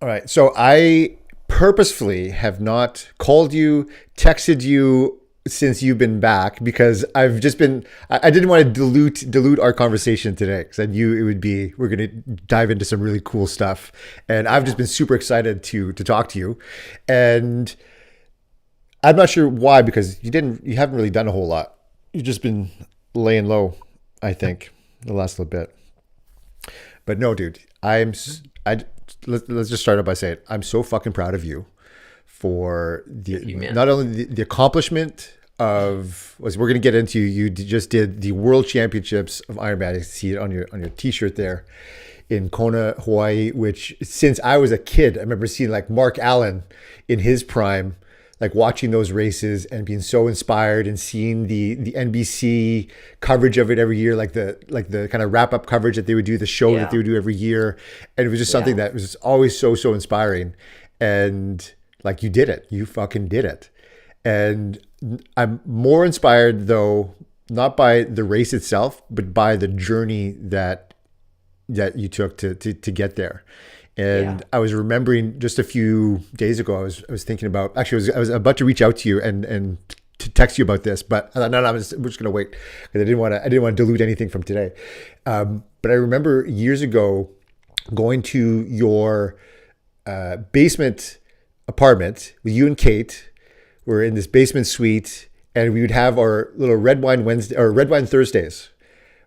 All right. So I purposefully have not called you, texted you since you've been back because I've just been. I didn't want to dilute our conversation today because I knew it would be. We're going to dive into some really cool stuff, and I've just Yeah. been super excited to talk to you, and I'm not sure why because you haven't really done a whole lot. You've just been laying low, I think, the last little bit. But no, dude, I let's just start out by saying I'm so fucking proud of you for the Thank you, man. not only the accomplishment of was we're going to get into just did the World Championships of Ironman. I see it on your T-shirt there in Kona, Hawaii. Which since I was a kid, I remember seeing like Mark Allen in his prime, like watching those races and being so inspired and seeing the NBC coverage of it every year, like the kind of wrap up coverage that they would do, the show that they Yeah. would do every year, and it was just something Yeah. that was always so inspiring. And like you did it, you fucking did it. And I'm more inspired though, not by the race itself, but by the journey that you took to get there. And Yeah. I was remembering just a few days ago, I was thinking about actually I was about to reach out to you and to text you about this, but I thought, no, we're just gonna wait because I didn't want to dilute anything from today. But I remember years ago going to your basement apartment with you and Kate. We're in this basement suite, and we would have our little red wine Wednesday or red wine Thursdays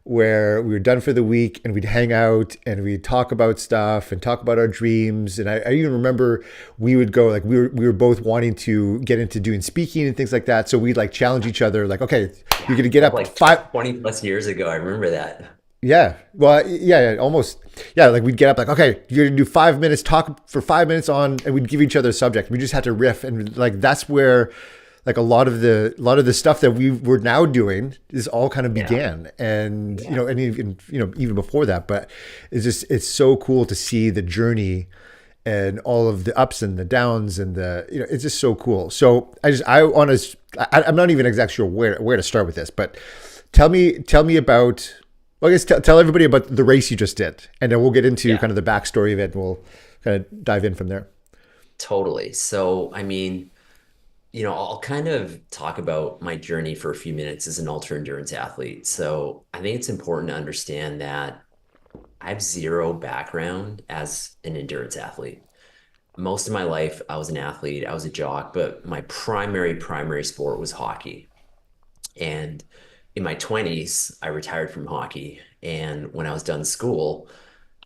where we were done for the week and we'd hang out and we'd talk about stuff and talk about our dreams. And I even remember we would go like we were both wanting to get into doing speaking and things like that. So we'd like challenge each other, like, okay, you're Yeah. gonna get That was up at like five. 20 plus years ago. I remember that. Yeah. Well, yeah, almost. Yeah, like we'd get up like, okay, you're gonna do 5 minutes, talk for 5 minutes on, and we'd give each other a subject. We just had to riff, and like that's where like a lot of the stuff that we were now doing is all kind of Yeah. began. And Yeah. and even before that, but it's so cool to see the journey and all of the ups and the downs and it's just so cool. So I want to I'm not even exactly sure where to start with this, but tell me about, well, I guess tell everybody about the race you just did, and then we'll get into Yeah. kind of the backstory of it, and we'll kind of dive in from there. Totally. So, I mean, I'll kind of talk about my journey for a few minutes as an ultra endurance athlete. So, I think it's important to understand that I have zero background as an endurance athlete. Most of my life, I was an athlete, I was a jock, but my primary sport was hockey. And in my 20s, I retired from hockey. And when I was done school,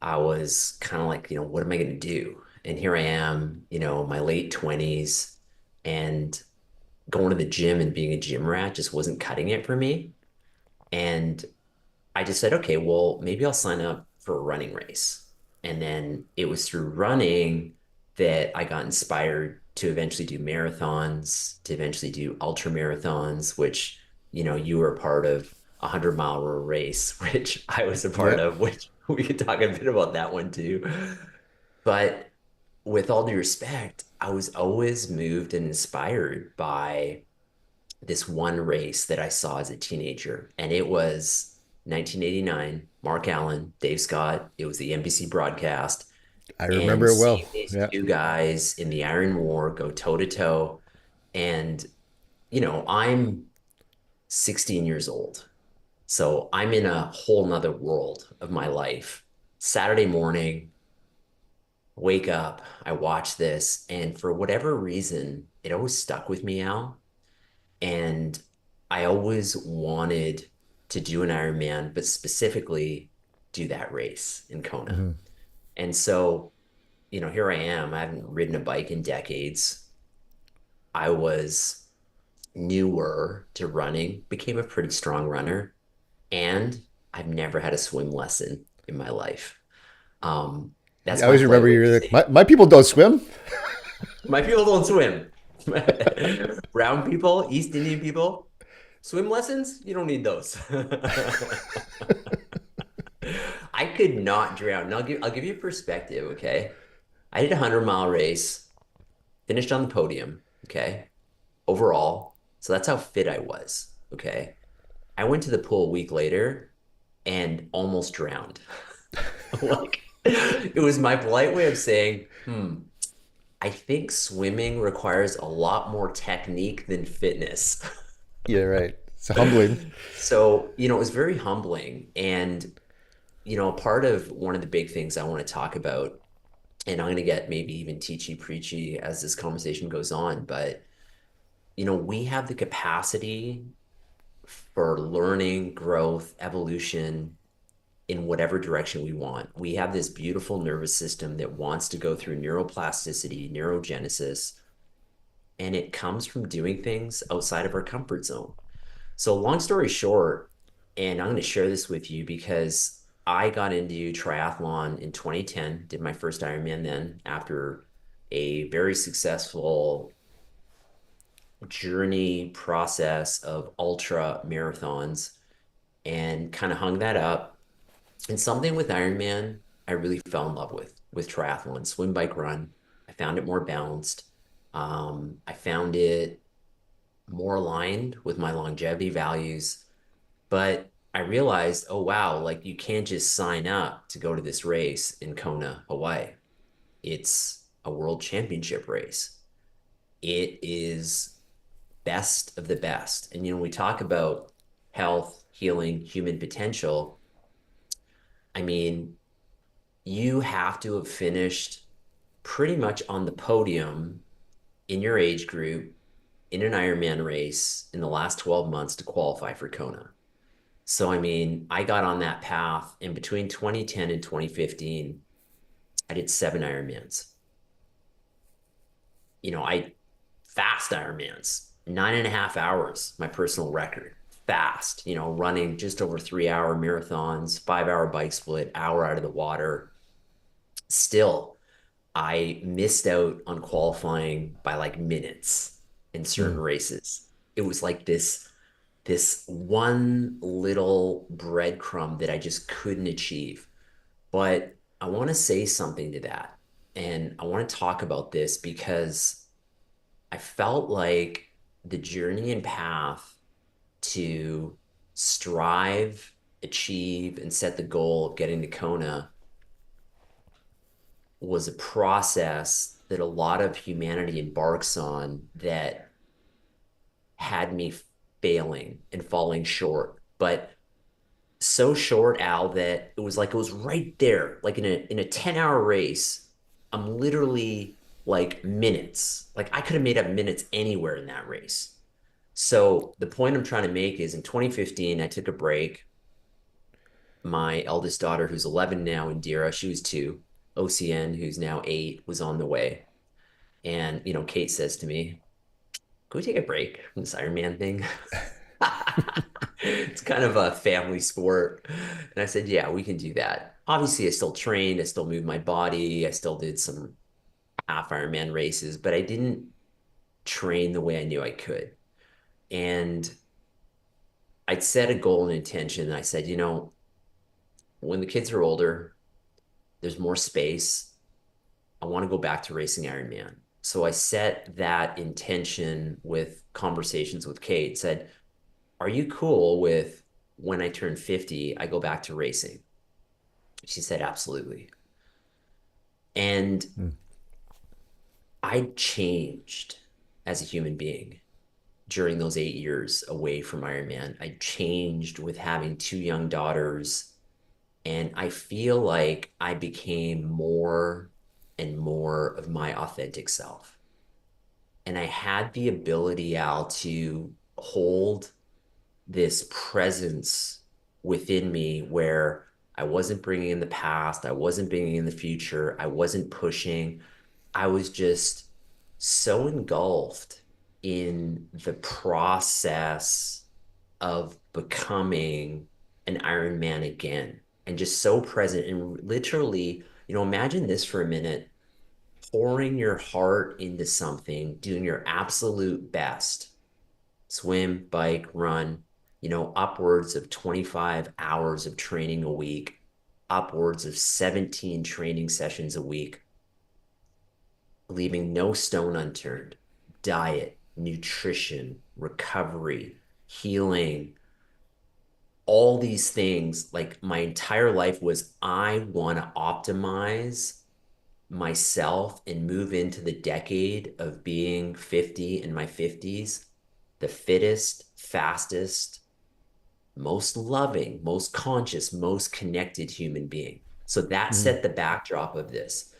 I was kind of like, what am I going to do? And here I am, my late 20s, and going to the gym and being a gym rat just wasn't cutting it for me. And I just said, okay, well, maybe I'll sign up for a running race. And then it was through running that I got inspired to eventually do marathons, to eventually do ultra marathons, which, you were a part of a 100-mile race, which I was a part Yeah. of, which we could talk a bit about that one too. But with all due respect, I was always moved and inspired by this one race that I saw as a teenager, and it was 1989. Mark Allen, Dave Scott. It was the NBC broadcast, I and remember it well. seeing these Yeah. two guys in the Iron War go toe to toe, and I'm 16 years old, so I'm in a whole nother world of my life. Saturday morning, wake up, I watch this, and for whatever reason, it always stuck with me, Al. And I always wanted to do an Ironman, but specifically do that race in Kona. Hmm. And so, here I am. I haven't ridden a bike in decades. I was newer to running, became a pretty strong runner, and I've never had a swim lesson in my life. Um, I that's my always flight remember way of you're like, saying my people don't swim. my people don't swim. Brown people, East Indian people, swim lessons, you don't need those. I could not drown. And I'll give you a perspective, okay? I did a 100-mile race, finished on the podium, okay? Overall. So that's how fit I was, okay? I went to the pool a week later and almost drowned. Like It was my polite way of saying, I think swimming requires a lot more technique than fitness. Yeah, right. It's humbling. So, it was very humbling. And, part of one of the big things I want to talk about, and I'm going to get maybe even teachy preachy as this conversation goes on, but, we have the capacity for learning, growth, evolution in whatever direction we want. We have this beautiful nervous system that wants to go through neuroplasticity, neurogenesis, and it comes from doing things outside of our comfort zone. So, long story short, and I'm going to share this with you because I got into triathlon in 2010, did my first Ironman then after a very successful journey process of ultra marathons and kind of hung that up. And something with Ironman, I really fell in love with triathlon, swim, bike, run. I found it more balanced. I found it more aligned with my longevity values. But I realized, oh wow, like you can't just sign up to go to this race in Kona, Hawaii. It's a world championship race. It is best of the best. And we talk about health, healing, human potential. I mean, you have to have finished pretty much on the podium in your age group in an Ironman race in the last 12 months to qualify for Kona. So, I mean, I got on that path, and between 2010 and 2015, I did 7 Ironmans. I fast Ironmans, 9.5 hours, my personal record. Fast, running just over 3 hour marathons, 5 hour bike split, hour out of the water. Still, I missed out on qualifying by like minutes in certain Mm. races. It was like this one little breadcrumb that I just couldn't achieve. But I want to say something to that. And I want to talk about this because I felt like the journey and path to strive, achieve, and set the goal of getting to Kona was a process that a lot of humanity embarks on that had me failing and falling short. But so short, Al, that it was right there, like in a 10-hour race. I'm literally like minutes. Like I could have made up minutes anywhere in that race. So the point I'm trying to make is in 2015, I took a break. My eldest daughter, who's 11 now, Indira, she was 2. OCN, who's now 8, was on the way. And, Kate says to me, can we take a break from this Ironman thing? It's kind of a family sport. And I said, yeah, we can do that. Obviously, I still trained, I still moved my body, I still did some half Ironman races, but I didn't train the way I knew I could. And I'd set a goal and intention. And I said, when the kids are older, there's more space. I want to go back to racing Ironman. So I set that intention with conversations with Kate, said, are you cool with when I turn 50, I go back to racing? She said, absolutely. And Mm. I changed as a human being during those 8 years away from Ironman. I changed with having 2 young daughters. And I feel like I became more and more of my authentic self. And I had the ability, Al, to hold this presence within me where I wasn't bringing in the past, I wasn't bringing in the future, I wasn't pushing. I was just so engulfed in the process of becoming an Iron Man again and just so present and literally, imagine this for a minute, pouring your heart into something, doing your absolute best, swim, bike, run, upwards of 25 hours of training a week, upwards of 17 training sessions a week, leaving no stone unturned. Diet, nutrition, recovery, healing, all these things, like my entire life was I want to optimize myself and move into the decade of being 50 in my 50s, the fittest, fastest, most loving, most conscious, most connected human being. So that Mhm. set the backdrop of this.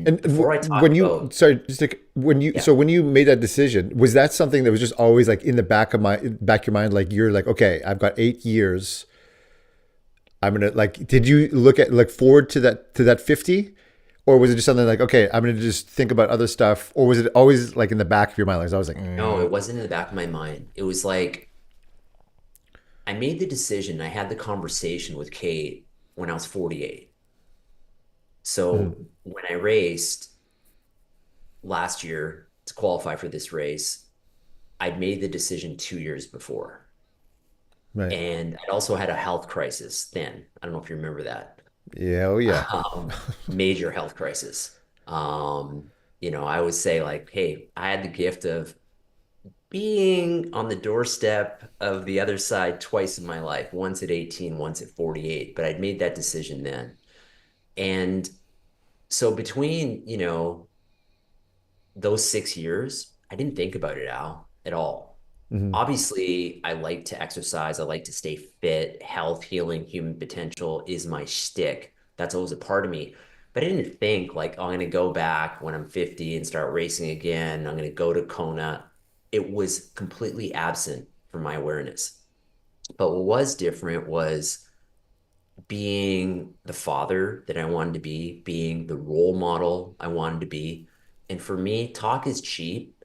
And And before I talk when you, about, sorry, just like when you, yeah, so when you made that decision, was that something that was just always like in the back of your mind, like you're like, okay, I've got 8 years. I'm gonna like. Did you look forward to that 50, or was it just something like, okay, I'm gonna just think about other stuff, or was it always like in the back of your mind? Like I was like, no, it wasn't in the back of my mind. It was like I made the decision, I had the conversation with Kate when I was 48. mm, So when I raced last year to qualify for this race, I'd made the decision 2 years before. right, And I'd also had a health crisis then. I don't know if you remember that. yeah, oh yeah, Major health crisis. I would say like, hey, I had the gift of being on the doorstep of the other side twice in my life, once at 18, once at 48, but I'd made that decision then. And so between, those 6 years, I didn't think about it, Al, at all. hmm Obviously, I like to exercise. I like to stay fit. Health, healing, human potential is my shtick. That's always a part of me. But I didn't think like, oh, I'm going to go back when I'm 50 and start racing again. I'm going to go to Kona. It was completely absent from my awareness. But what was different was being the father that I wanted to be, being the role model I wanted to be. And for me, talk is cheap.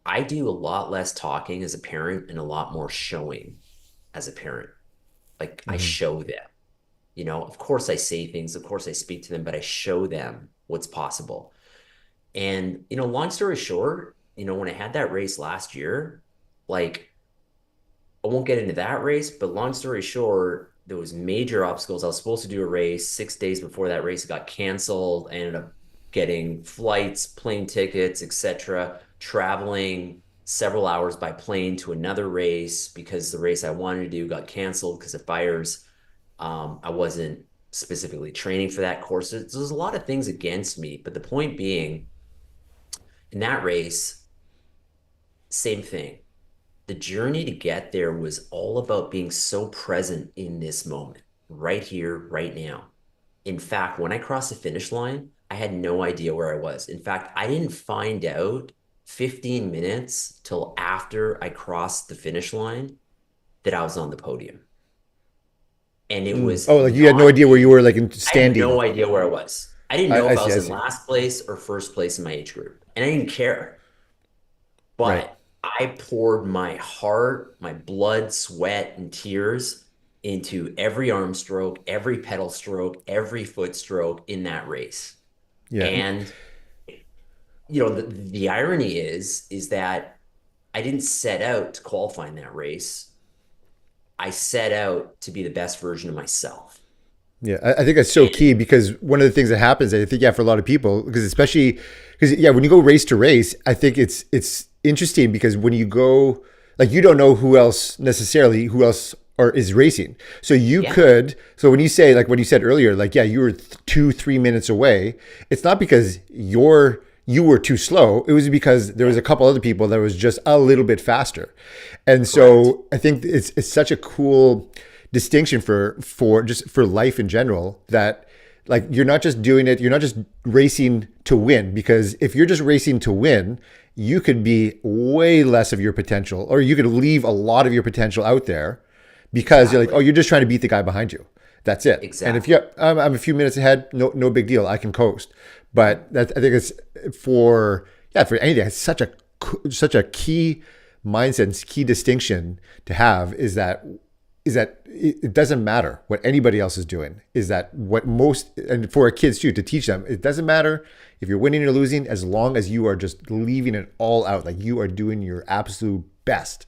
I do a lot less talking as a parent and a lot more showing as a parent. Like I hmm show them, of course I say things, of course I speak to them, but I show them what's possible. And, long story short, when I had that race last year, like I won't get into that race, but long story short, there was major obstacles. I was supposed to do a race 6 days before that race. It got canceled. I ended up getting flights, plane tickets, etc., traveling several hours by plane to another race because the race I wanted to do got canceled because of fires. I wasn't specifically training for that course. There's a lot of things against me, but the point being, in that race, same thing. The journey to get there was all about being so present in this moment, right here, right now. In fact, when I crossed the finish line, I had no idea where I was. In fact, I didn't find out 15 minutes till after I crossed the finish line that I was on the podium. And it mm. was Oh, like you had no not idea where you were like I had standing. no idea where I was. I didn't know I if I see, was I in see. last place or first place in my age group. And I didn't care. Right. But I poured my heart, my blood, sweat, and tears into every arm stroke, every pedal stroke, every foot stroke in that race. Yeah. And the irony is that I didn't set out to qualify in that race. I set out to be the best version of myself. Yeah, I think that's so And key because one of the things that happens, I think, yeah, for a lot of people, because especially because yeah, when you go race to race, I think it's interesting because when you go, like, you don't know who else necessarily who else or is racing. So you yeah, could, so when you say like what you said earlier, like yeah, you were 2 3 minutes away. It's not because you were too slow. It was because there was yeah, a couple other people that was just a little bit faster, and correct. so I think it's such a cool distinction for just for life in general that like you're not just doing it, you're not just racing to win, because if you're just racing to win, you could be way less of your potential, or you could leave a lot of your potential out there because you're like, oh, Exactly. you're just trying to beat the guy behind you. That's it. And if Exactly. you I'm a few minutes ahead, no big deal, I can coast. But that, I think it's for yeah, for anything, it's such a key mindset and key distinction to have is that it doesn't matter what anybody else is doing. Is that what most, and for our kids too, to teach them, it doesn't matter if you're winning or losing as long as you are just leaving it all out. Like you are doing your absolute best.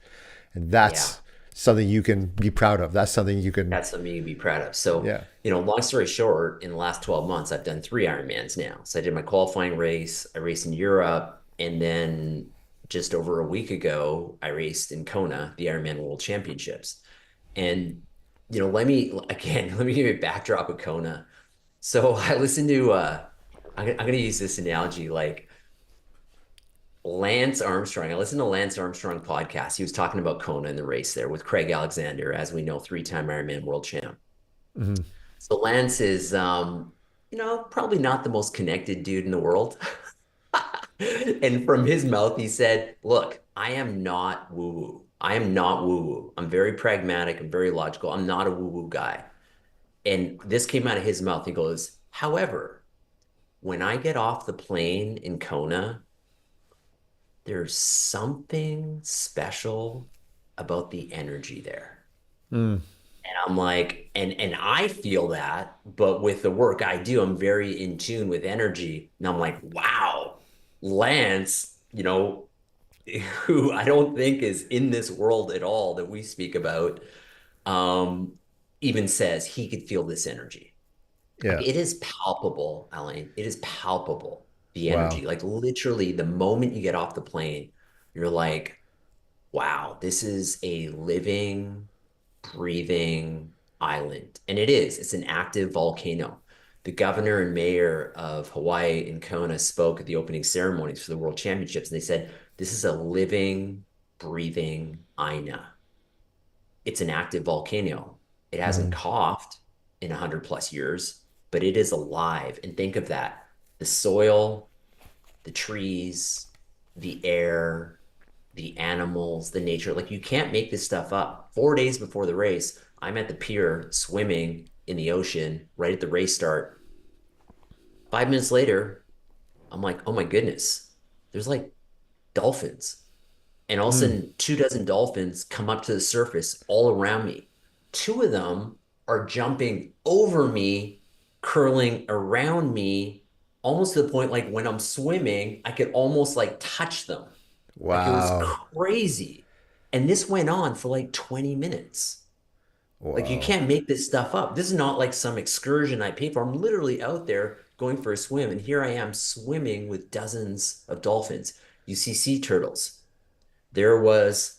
And Yeah. that's something you can be proud of. That's something you can, That's something you'd be proud of. So, yeah. long story short, in the last 12 months, I've done three Ironmans now. So I did my qualifying race, I raced in Europe, and then just over a week ago, I raced in Kona, the Ironman World Championships. And let me give you a backdrop of Kona. So I listened to I'm gonna use this analogy like Lance Armstrong. I listened to Lance Armstrong podcast. He was talking about Kona in the race there with Craig Alexander, as we know, three-time Ironman world champ. Hmm. So Lance is probably not the most connected dude in the world. And from his mouth, he said, "Look, I am not woo-woo. I am not woo-woo. I'm very pragmatic. I'm very logical. I'm not a woo-woo guy." And this came out of his mouth. He goes, "However, when I get off the plane in Kona, there's something special about the energy there." Mm. And I'm like, and I feel that, but with the work I do, I'm very in tune with energy. And I'm like, wow, Lance, who I don't think is in this world at all that we speak about, um, even says he could feel this energy. Like Yeah. it is palpable, Elaine. It is palpable, the Wow. energy. Like literally, the moment you get off the plane, you're like, wow, this is a living, breathing island. And it is, it's an active volcano. The governor and mayor of Hawaii and Kona spoke at the opening ceremonies for the World Championships, and they said, this is a living, breathing Aina. It's an active volcano. It hasn't Hmm. coughed in 100 plus years, but it is alive. And think of that, the soil, the trees, the air, the animals, the nature. Like you can't make this stuff up. 4 days before the race, I'm at the pier swimming in the ocean right at the race start. 5 minutes later, I'm like, oh my goodness, there's like dolphins. And all of a Mm. sudden, 2 dozen dolphins come up to the surface all around me. Two of them are jumping over me, curling around me, almost to the point like when I'm swimming, I could almost like touch them. Like it was Wow. crazy. And this went on for like 20 minutes. Like you Wow. can't make this stuff up. This is not like some excursion I paid for. I'm literally out there going for a swim, and here I am swimming with dozens of dolphins. You see sea turtles. There was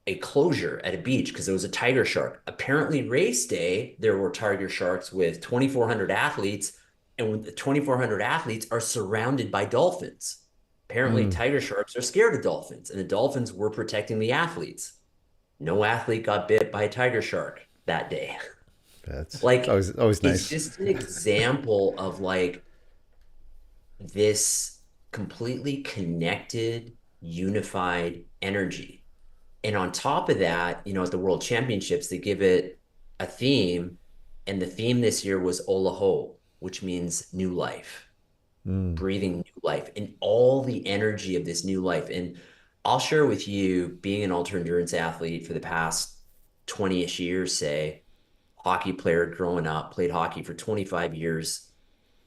a closure at a beach because there was a tiger shark. Apparently, race day, there were tiger sharks with 2,400 athletes, and when the 2,400 athletes are surrounded by dolphins. Apparently, Mm. tiger sharks are scared of dolphins, and the dolphins were protecting the athletes. No athlete got bit by a tiger shark that day. That's Like, always it's nice. just an example of like this completely connected, unified energy. And on top of that, at the World Championships, they give it a theme. And the theme this year was Olaho, which means new life, Mm. breathing new life, and all the energy of this new life. And I'll share with you, being an ultra endurance athlete for the past 20-ish years, say, hockey player growing up, played hockey for 25 years.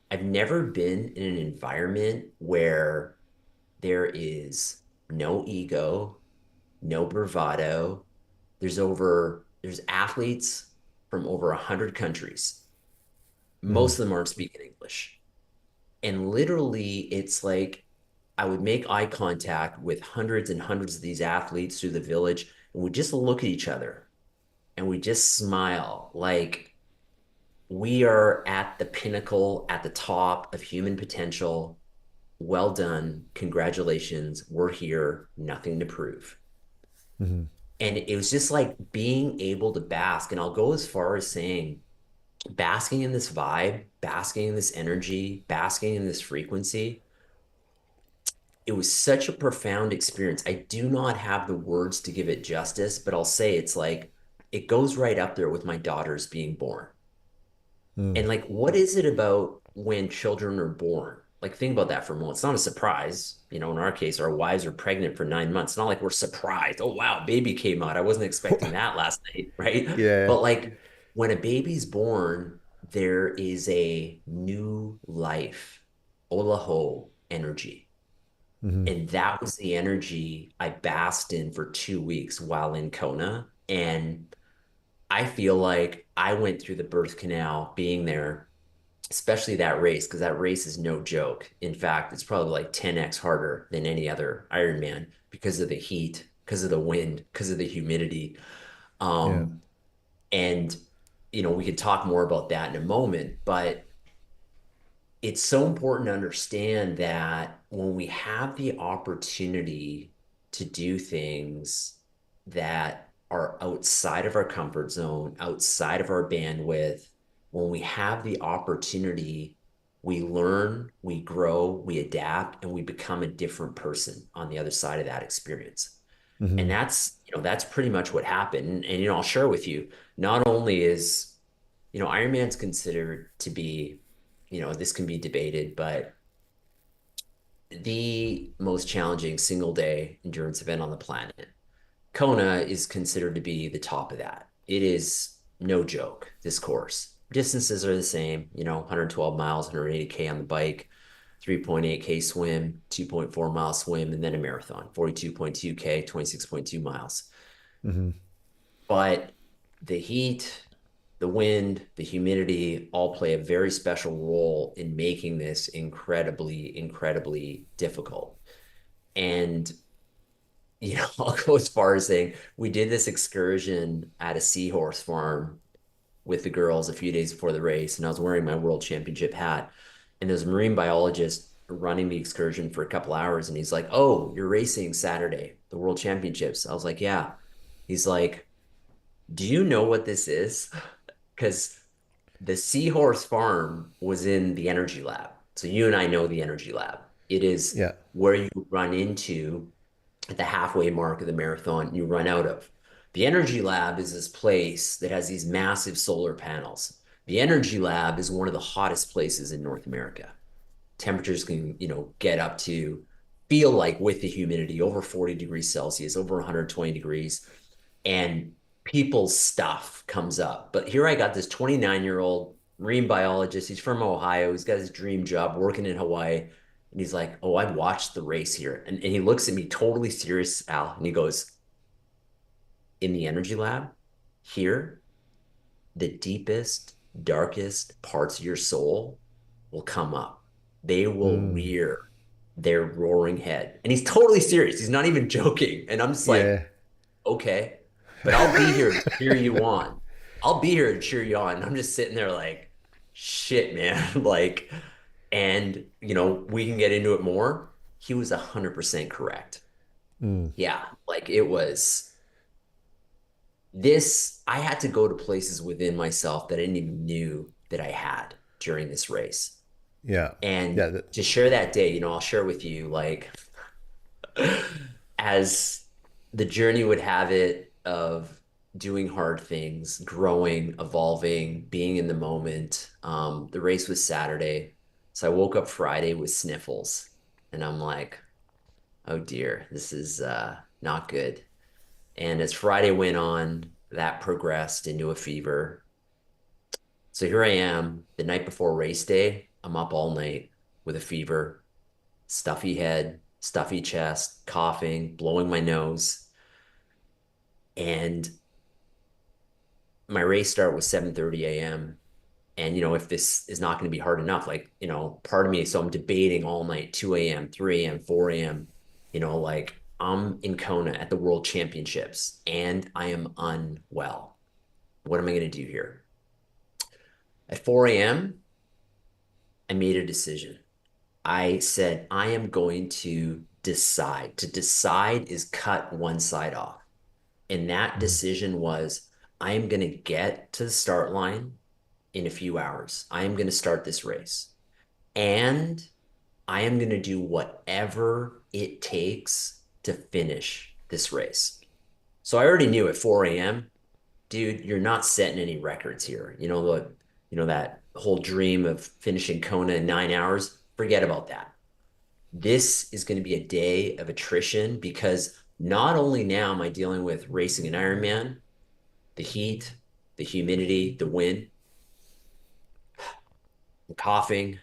I've never been in an environment where there is no ego, no bravado. There's athletes from over 100 countries. Mm. Most of them aren't speaking English. And literally, it's like I would make eye contact with hundreds and hundreds of these athletes through the village, and we just look at each other and we just smile like we are at the pinnacle, at the top of human potential. Well done. Congratulations. We're here. Nothing to prove. Hmm. And it was just like being able to bask. And I'll go as far as saying, basking in this vibe, basking in this energy, basking in this frequency, it was such a profound experience. I do not have the words to give it justice, but I'll say it's like it goes right up there with my daughters being born. Mm. And like, what is it about when children are born? Like, think about that for a moment. It's not a surprise. In our case, our wives are pregnant for 9 months. It's not like we're surprised. Oh, wow, baby came out. I wasn't expecting that last night, right? Yeah. But like, when a baby's born, there is a new life, olaho energy. Hmm. And that was the energy I basked in for 2 weeks while in Kona. And I feel like I went through the birth canal being there, especially that race, because that race is no joke. In fact, it's probably like 10x harder than any other Ironman because of the heat, because of the wind, because of the humidity. Yeah. Um, And, we could talk more about that in a moment, but it's so important to understand that when we have the opportunity to do things that are outside of our comfort zone, outside of our bandwidth, when we have the opportunity, we learn, we grow, we adapt, and we become a different person on the other side of that experience. And Hmm. that's pretty much what happened. And I'll share with you, not only is Ironman's considered to be, this can be debated, but the most challenging single day endurance event on the planet. Kona is considered to be the top of that. It is no joke, this course. Distances are the same, 112 miles, 180K on the bike, 3.8K swim, 2.4 mile swim, and then a marathon, 42.2K, 26.2 miles. Hmm. But the heat, the wind, the humidity all play a very special role in making this incredibly, incredibly difficult. And, I'll go as far as saying we did this excursion at a seahorse farm with the girls a few days before the race, and I was wearing my world championship hat. And there's a marine biologist running the excursion for a couple hours, and he's like, "Oh, you're racing Saturday, the world championships." I was like, "Yeah." He's like, "Do you know what this is?" Because the Seahorse Farm was in the energy lab. So you and I know the energy lab. It is Yeah. where you run into at the halfway mark of the marathon, you run out of. The energy lab is this place that has these massive solar panels. The energy lab is one of the hottest places in North America. Temperatures can, get up to feel like with the humidity over 40 degrees Celsius, over 120 degrees, and people's stuff comes up. But here I got this 29-year-old marine biologist. He's from Ohio. He's got his dream job working in Hawaii. And he's like, "Oh, I watched the race here." And he looks at me totally serious, Al, and he goes, "In the energy lab here, the deepest, darkest parts of your soul will come up. They will Mm. rear their roaring head." And he's totally serious. He's not even joking. And I'm just like, Yeah. "Okay, but I'll be here to cheer you on. I'll be here to cheer you on." And I'm just sitting there like, shit, man. Like, and we can get into it more. He was 100% correct. Mm. Yeah, like it was this. I had to go to places within myself that I didn't even knew that I had during this race. Yeah. And Yeah. That, to share that day, I'll share with you, like, as the journey would have it of doing hard things, growing, evolving, being in the moment. The race was Saturday. So I woke up Friday with sniffles and I'm like, "Oh dear, this is not good." And as Friday went on, that progressed into a fever. So here I am the night before race day. I'm up all night with a fever, stuffy head, stuffy chest, coughing, blowing my nose. And my race start was 7:30 a.m. And if this is not going to be hard enough, like, part of me, so I'm debating all night, 2 a.m., 3 a.m., 4 a.m., like I'm in Kona at the World Championships and I am unwell. What am I going to do here? At 4 a.m., I made a decision. I said, I am going to decide. To decide is cut one side off. And that mm. decision was, I am going to get to the start line in a few hours. I am going to start this race. And I am going to do whatever it takes to finish this race. So I already knew at 4 a.m., dude, you're not setting any records here. That whole dream of finishing Kona in 9 hours, forget about that. This is going to be a day of attrition because not only now am I dealing with racing an Ironman, the heat, the humidity, the wind, I'm coughing,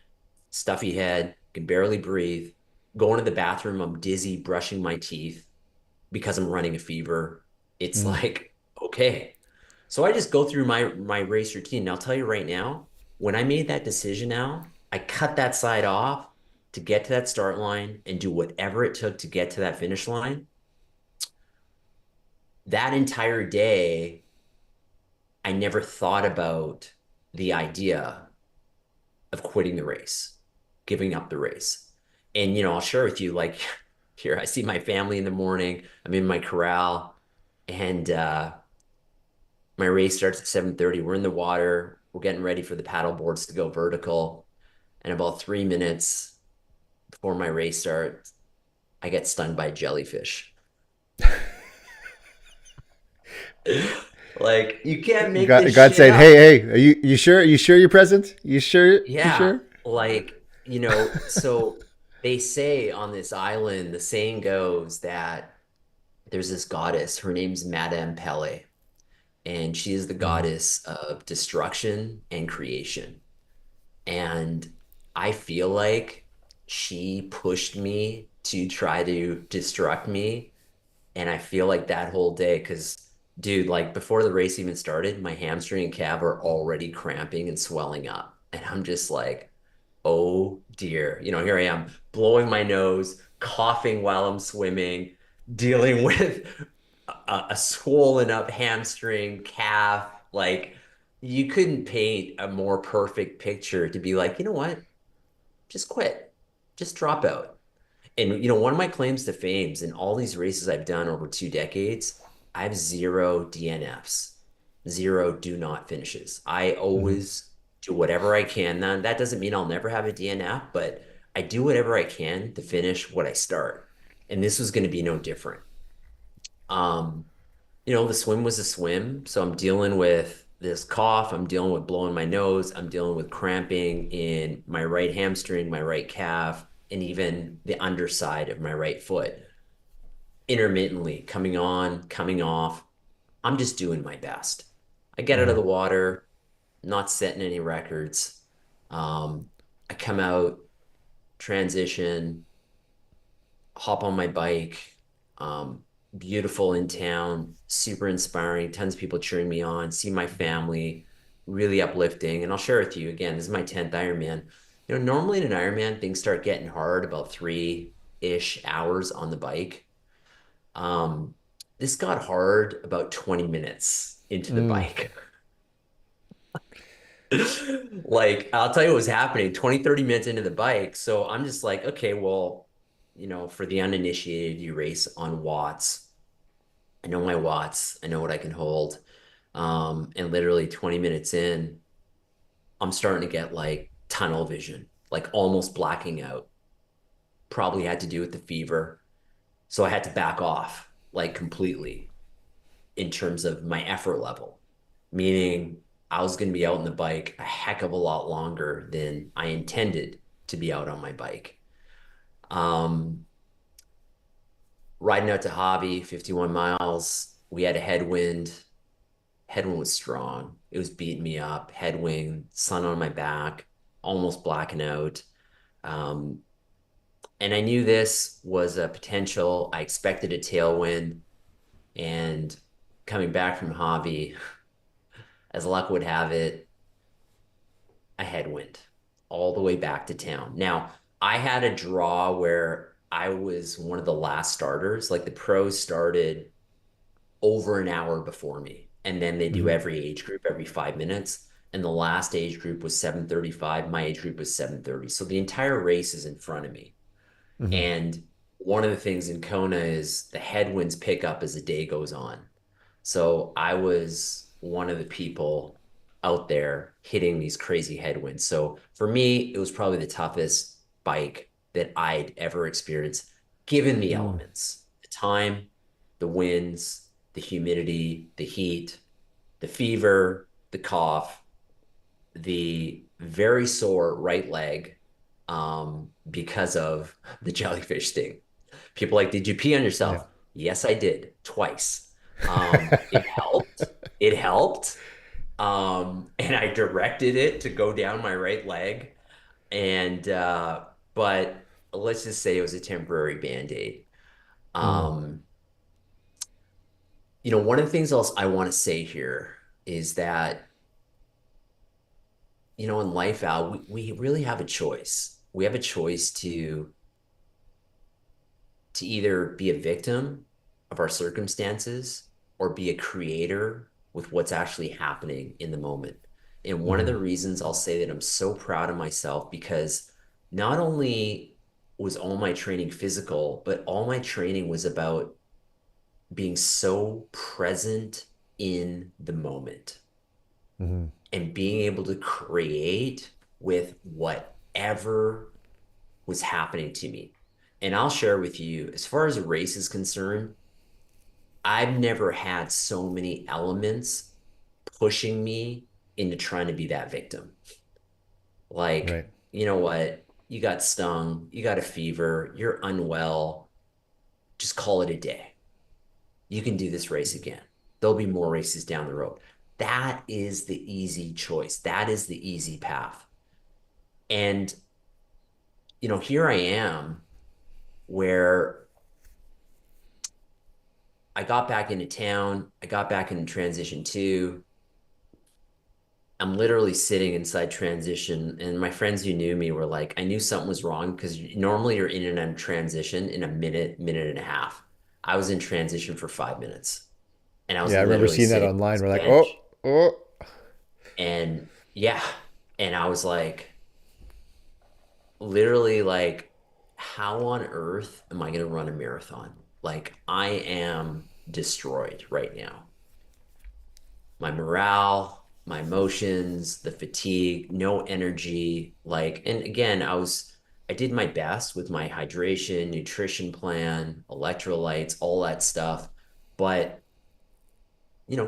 stuffy head, can barely breathe. Going to the bathroom, I'm dizzy, brushing my teeth because I'm running a fever. It's Mm. like, okay. So I just go through my race routine. And I'll tell you right now, when I made that decision now, I cut that side off to get to that start line and do whatever it took to get to that finish line. That entire day, I never thought about the idea of quitting the race, giving up the race. And, I'll share with you, like, here, I see my family in the morning. I'm in my corral, and my race starts at 7:30. We're in the water. We're getting ready for the paddle boards to go vertical. And about 3 minutes before my race starts, I get stung by a jellyfish. Like, you can't make this God shit saying, "Hey, up. hey, are you sure? You sure you're present? You sure? You Yeah. sure?" Like, so they say on this island, the saying goes that there's this goddess, her name's Madame Pele, and she is the Mm, goddess of destruction and creation. And I feel like she pushed me to try to destruct me. And I feel like that whole day, because dude, like before the race even started, my hamstring and calf are already cramping and swelling up. And I'm just like, oh dear. Here I am blowing my nose, coughing while I'm swimming, dealing with a swollen up hamstring, calf. Like, you couldn't paint a more perfect picture to be like, you know what? Just quit, just drop out. And one of my claims to fame is in all these races I've done over 2 decades, I have zero DNFs, zero do not finishes. I mm-hmm, always do whatever I can. Now, that doesn't mean I'll never have a DNF, but I do whatever I can to finish what I start. And this was going to be no different. Um, the swim was a swim. So I'm dealing with this cough. I'm dealing with blowing my nose. I'm dealing with cramping in my right hamstring, my right calf, and even the underside of my right foot, intermittently coming on, coming off. I'm just doing my best. I get out of mm-hmm, the water, not setting any records. I come out, transition, hop on my bike. Um, Beautiful in town, super inspiring, tons of people cheering me on, see my family, really uplifting. And I'll share with you again, this is my 10th Ironman. Normally in an Ironman, things start getting hard about 3-ish hours on the bike. Um, this got hard about 20 minutes into the mm, bike. Like, I'll tell you what was happening 20, 30 minutes into the bike. So I'm just like, okay, well, for the uninitiated, you race on watts. I know my watts, I know what I can hold. And literally 20 minutes in, I'm starting to get like tunnel vision, like almost blacking out. Probably had to do with the fever. So I had to back off like completely in terms of my effort level, meaning I was going to be out on the bike a heck of a lot longer than I intended to be out on my bike. Um, Riding out to Hobby, 51 miles, we had a headwind. Headwind was strong. It was beating me up. Headwind, sun on my back, almost blacking out. Um, and I knew this was a potential. I expected a tailwind. And coming back from Hobby, as luck would have it, a headwind all the way back to town. Now, I had a draw where I was one of the last starters. Like the pros started over an hour before me. And then they do mm-hmm, every age group every 5 minutes. And the last age group was 7:35. My age group was 7:30. So the entire race is in front of me. mm-hmm, And one of the things in Kona is the headwinds pick up as the day goes on. So I was one of the people out there hitting these crazy headwinds. So for me, it was probably the toughest bike that I'd ever experienced, given the mm, elements, the time, the winds, the humidity, the heat, the fever, the cough, the very sore right leg because of the jellyfish sting. People are like, did you pee on yeah. yourself? Yes, I did twice. It helped. It helped. And I directed it to go down my right leg. And but let's just say it was a temporary band-aid. Mm, Um, One of the things else I want to say here is that, in life, Al, we really have a choice. We have a choice to either be a victim of our circumstances or be a creator with what's actually happening in the moment. And one of Mm-hmm. the reasons I'll say that I'm so proud of myself because not only was all my training physical, but all my training was about being so present in the moment Mm-hmm. and being able to create with whatever was happening to me. And I'll share with you, as far as a race is concerned, I've never had so many elements pushing me into trying to be that victim. Like, Right. you know what? You got stung, you got a fever, you're unwell, just call it a day. You can do this race again. There'll be more races down the road. That is the easy choice. That is the easy path. And, here I am where I got back into town, I got back into transition two. I'm literally sitting inside transition, and my friends who knew me were like, I knew something was wrong because normally you're in and out of transition in a minute, minute and a half. I was in transition for 5 minutes, and I was Yeah, I remember literally seeing that sitting on online. this We're like, bench, oh. and yeah, and I was like, literally like, how on earth am I going to run a marathon? Like, I am destroyed right now. My morale, my emotions, the fatigue, no energy. Like, and again, I did my best with my hydration, nutrition plan, electrolytes, all that stuff. But,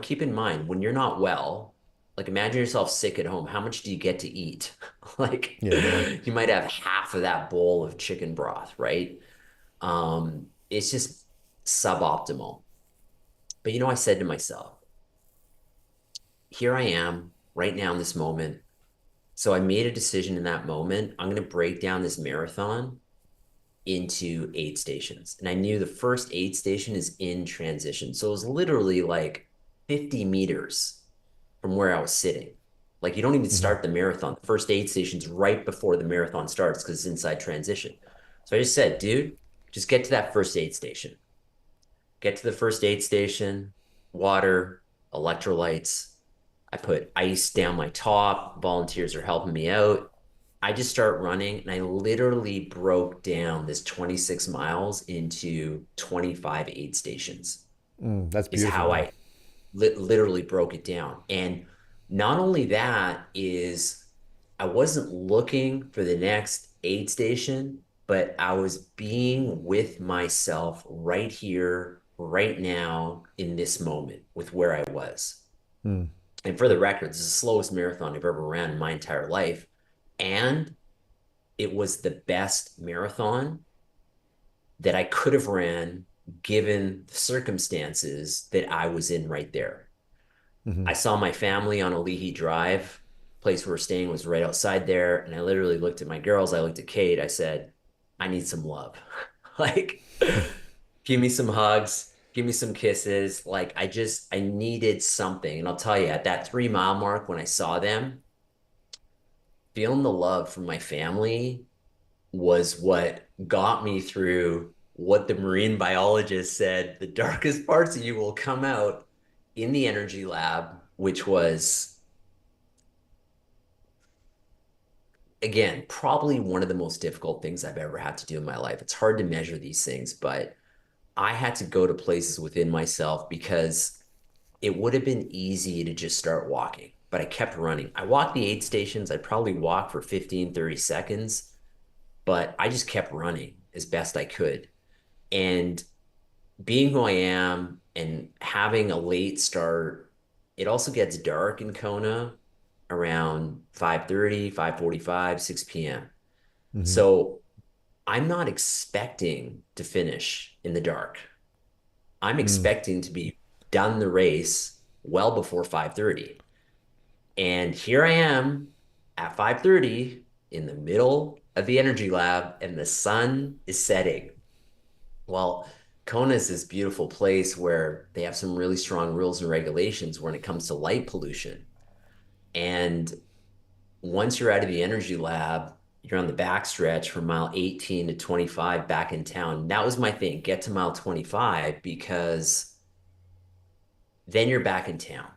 keep in mind when you're not well, like imagine yourself sick at home. How much do you get to eat? Like, Yeah, right. you might have half of that bowl of chicken broth, right? It's just suboptimal. But I said to myself, here I am right now in this moment. So I made a decision in that moment. I'm going to break down this marathon into 8 stations. And I knew the first 8 station is in transition. So it was literally like 50 meters from where I was sitting. Like you don't even Mm-hmm. start the marathon. The first 8 stations right before the marathon starts because it's inside transition. So I just said, dude, just get to that first 8 station. Get to the first 8 station, water, electrolytes. I put ice down my top. Volunteers are helping me out. I just start running and I literally broke down this 26 miles into 25 8 stations, That's is beautiful, how man. I literally broke it down. And not only that is I wasn't looking for the next aid station, but I was being with myself right here, right now, in this moment with where I was. Mm. And for the record, this is the slowest marathon I've ever ran in my entire life. And it was the best marathon that I could have ran given the circumstances that I was in right there. Mm-hmm. I saw my family on Alihi Drive. Place we were staying was right outside there. And I literally looked at my girls. I looked at Kate. I said, I need some love. Like, give me some hugs, give me some kisses. Like, I needed something. And I'll tell you, at that 3 mile mark, when I saw them, feeling the love from my family was what got me through what the marine biologist said the darkest parts of you will come out in the energy lab, which was, again, probably one of the most difficult things I've ever had to do in my life. It's hard to measure these things, but I had to go to places within myself because it would have been easy to just start walking, but I kept running. I walked the 8 stations. I probably walked for 15, 30 seconds, but I just kept running as best I could. And being who I am and having a late start, it also gets dark in Kona around 5:30, 5:45, 6 p.m. Mm-hmm. So I'm not expecting to finish in the dark. I'm Mm. expecting to be done the race well before 5:30. And here I am at 5:30 in the middle of the energy lab and the sun is setting. Well, Kona is this beautiful place where they have some really strong rules and regulations when it comes to light pollution. And once you're out of the energy lab, you're on the back stretch from mile 18 to 25 back in town. That was my thing. Get to mile 25 because then you're back in town.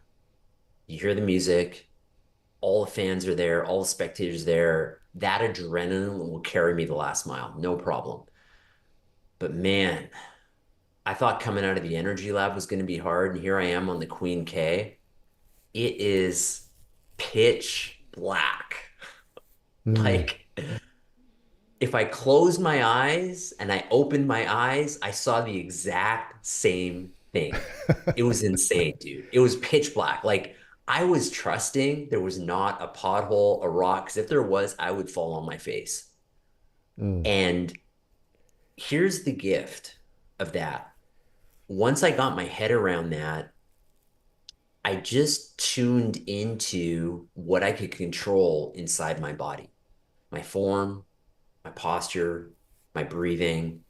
You hear the music, all the fans are there, all the spectators there. That adrenaline will carry me the last mile, no problem. But man, I thought coming out of the energy lab was going to be hard. And here I am on the Queen K. It is pitch black. Mm. Like, if I closed my eyes and I opened my eyes, I saw the exact same thing. It was insane, dude. It was pitch black. Like, I was trusting there was not a pothole, a rock, because if there was, I would fall on my face. Mm. And here's the gift of that. Once I got my head around that, I just tuned into what I could control inside my body, my form, my posture, my breathing,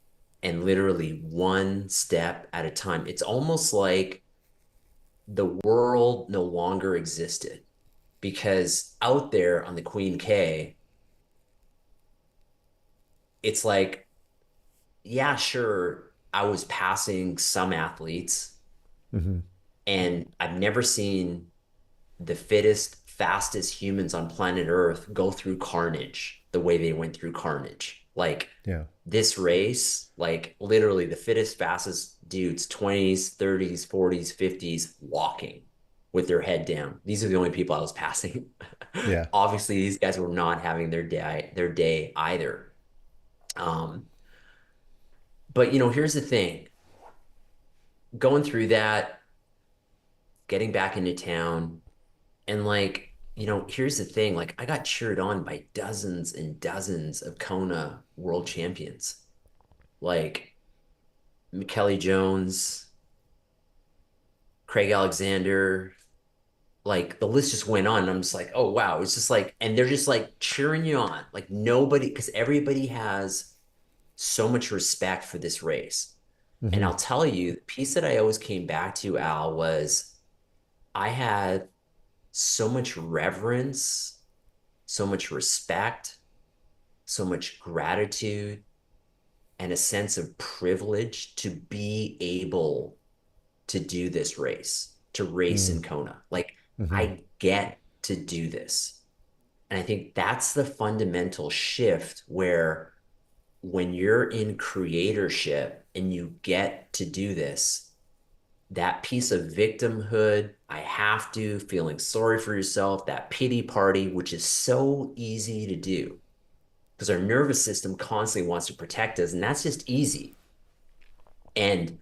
and literally one step at a time. It's almost like the world no longer existed because out there on the Queen K, it's like, yeah, sure, I was passing some athletes, Hmm. and I've never seen the fittest, fastest humans on planet Earth go through carnage the way they went through carnage. Like Yeah. this race, like literally the fittest, fastest dudes, 20s, 30s, 40s, 50s, walking with their head down. These are the only people I was passing. Yeah. Obviously, these guys were not having their day either. Um, but here's the thing. Going through that, getting back into town, and like, here's the thing, like I got cheered on by dozens and dozens of Kona world champions, like Kelly Jones, Craig Alexander, like the list just went on. And I'm just like, oh wow. It's just like, and they're just like cheering you on. Like nobody, because everybody has so much respect for this race. And Hmm. I'll tell you, the piece that I always came back to, Al, was I had so much reverence, so much respect, so much gratitude, and a sense of privilege to be able to do this race, to race Mm. in Kona. Like, Hmm. I get to do this. And I think that's the fundamental shift where when you're in creatorship and you get to do this, that piece of victimhood, I have to, feeling sorry for yourself, that pity party, which is so easy to do because our nervous system constantly wants to protect us. And that's just easy. And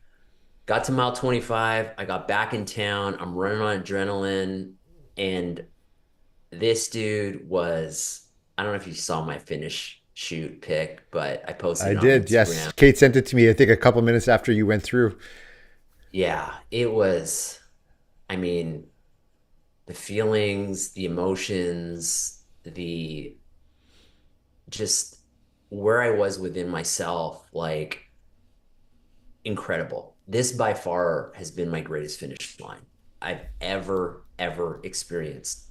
got to mile 25. I got back in town. I'm running on adrenaline. And this dude was, I don't know if you saw my finish shoot pic, but I posted I it on did. Yes. Instagram. Kate sent it to me, I think, a couple minutes after you went through. Yeah, it was, I mean, the feelings, the emotions, the just where I was within myself, like incredible. This by far has been my greatest finish line I've ever experienced.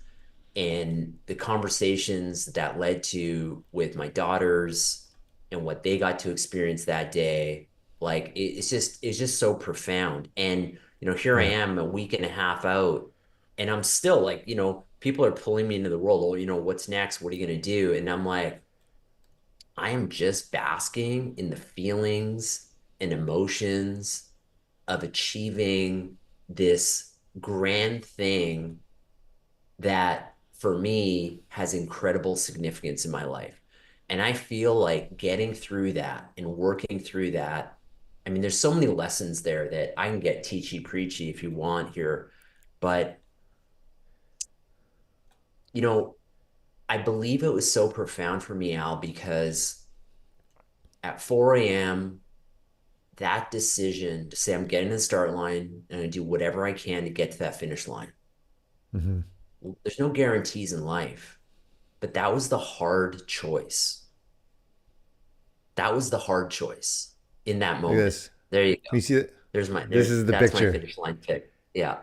And the conversations that led to with my daughters and what they got to experience that day, like it's just so profound. And here I Yeah. am a week and a half out, and I'm still like, people are pulling me into the world. Oh, what's next? What are you gonna do? And I'm like, I am just basking in the feelings and emotions of achieving this grand thing that for me has incredible significance in my life. And I feel like getting through that and working through that, I mean, there's so many lessons there that I can get teachy preachy if you want here. But, you know, I believe it was so profound for me, Al, because at 4 a.m., that decision to say, I'm getting to the start line and I do whatever I can to get to that finish line. Hmm. There's no guarantees in life, but that was the hard choice. That was the hard choice in that Look at moment. this. There you Can go. you see that? This is the That's my picture. finish line pick. Yeah.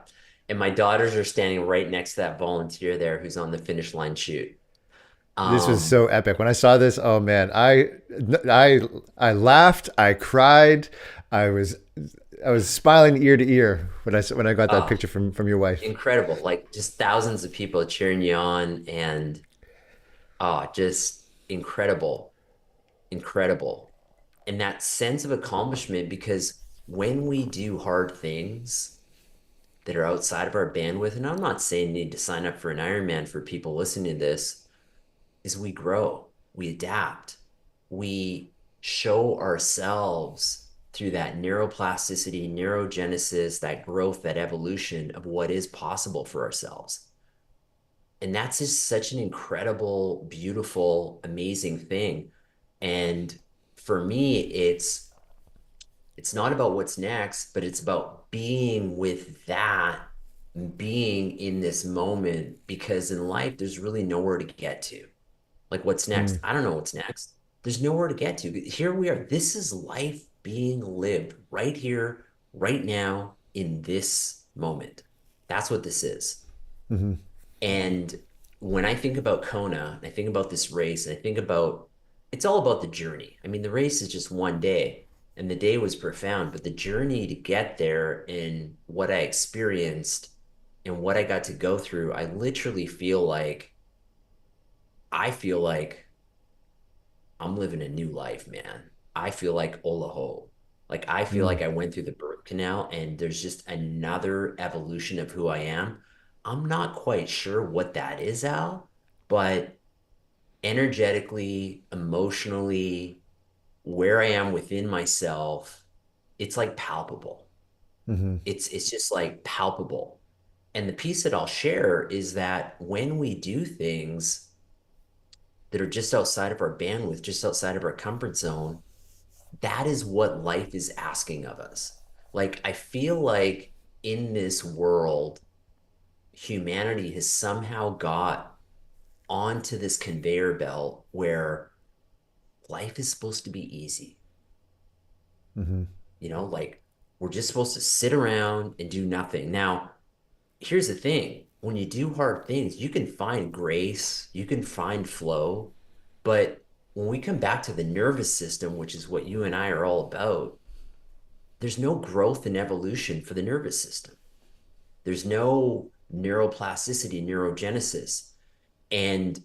And my daughters are standing right next to that volunteer there who's on the finish line shoot. This was Um, so epic. When I saw this, oh man, I laughed, I cried, I was I was smiling ear to ear when I got that Oh, picture from your wife. incredible. Like just thousands of people cheering you on and just incredible, incredible. And that sense of accomplishment, because when we do hard things that are outside of our bandwidth, and I'm not saying you need to sign up for an Ironman for people listening to this, is we grow, we adapt, we show ourselves through that neuroplasticity, neurogenesis, that growth, that evolution of what is possible for ourselves. And that's just such an incredible, beautiful, amazing thing. And for me, it's not about what's next, but it's about being with that, being in this moment, because in life, there's really nowhere to get to. Like, what's next? Mm, I don't know what's next. There's nowhere to get to. Here we are. This is life being lived right here, right now, in this moment. That's what this is. hmm And when I think about Kona, I think about this race, and I think about it's all about the journey. I mean, the race is just one day, and the day was profound, but the journey to get there and what I experienced and what I got to go through, I literally I feel like I'm living a new life, man. I feel like Olaho. Like I feel mm, like I went through the birth canal and there's just another evolution of who I am. I'm not quite sure what that is, Al, but energetically, emotionally, where I am within myself, it's like palpable. hmm It's just like palpable. And the piece that I'll share is that when we do things that are just outside of our bandwidth, just outside of our comfort zone, that is what life is asking of us. Like, I feel like in this world, humanity has somehow got onto this conveyor belt where life is supposed to be easy. hmm Like we're just supposed to sit around and do nothing. Now, here's the thing when you do hard things, you can find grace, you can find flow. But when we come back to the nervous system, which is what you and I are all about, there's no growth and evolution for the nervous system. There's no neuroplasticity, neurogenesis. And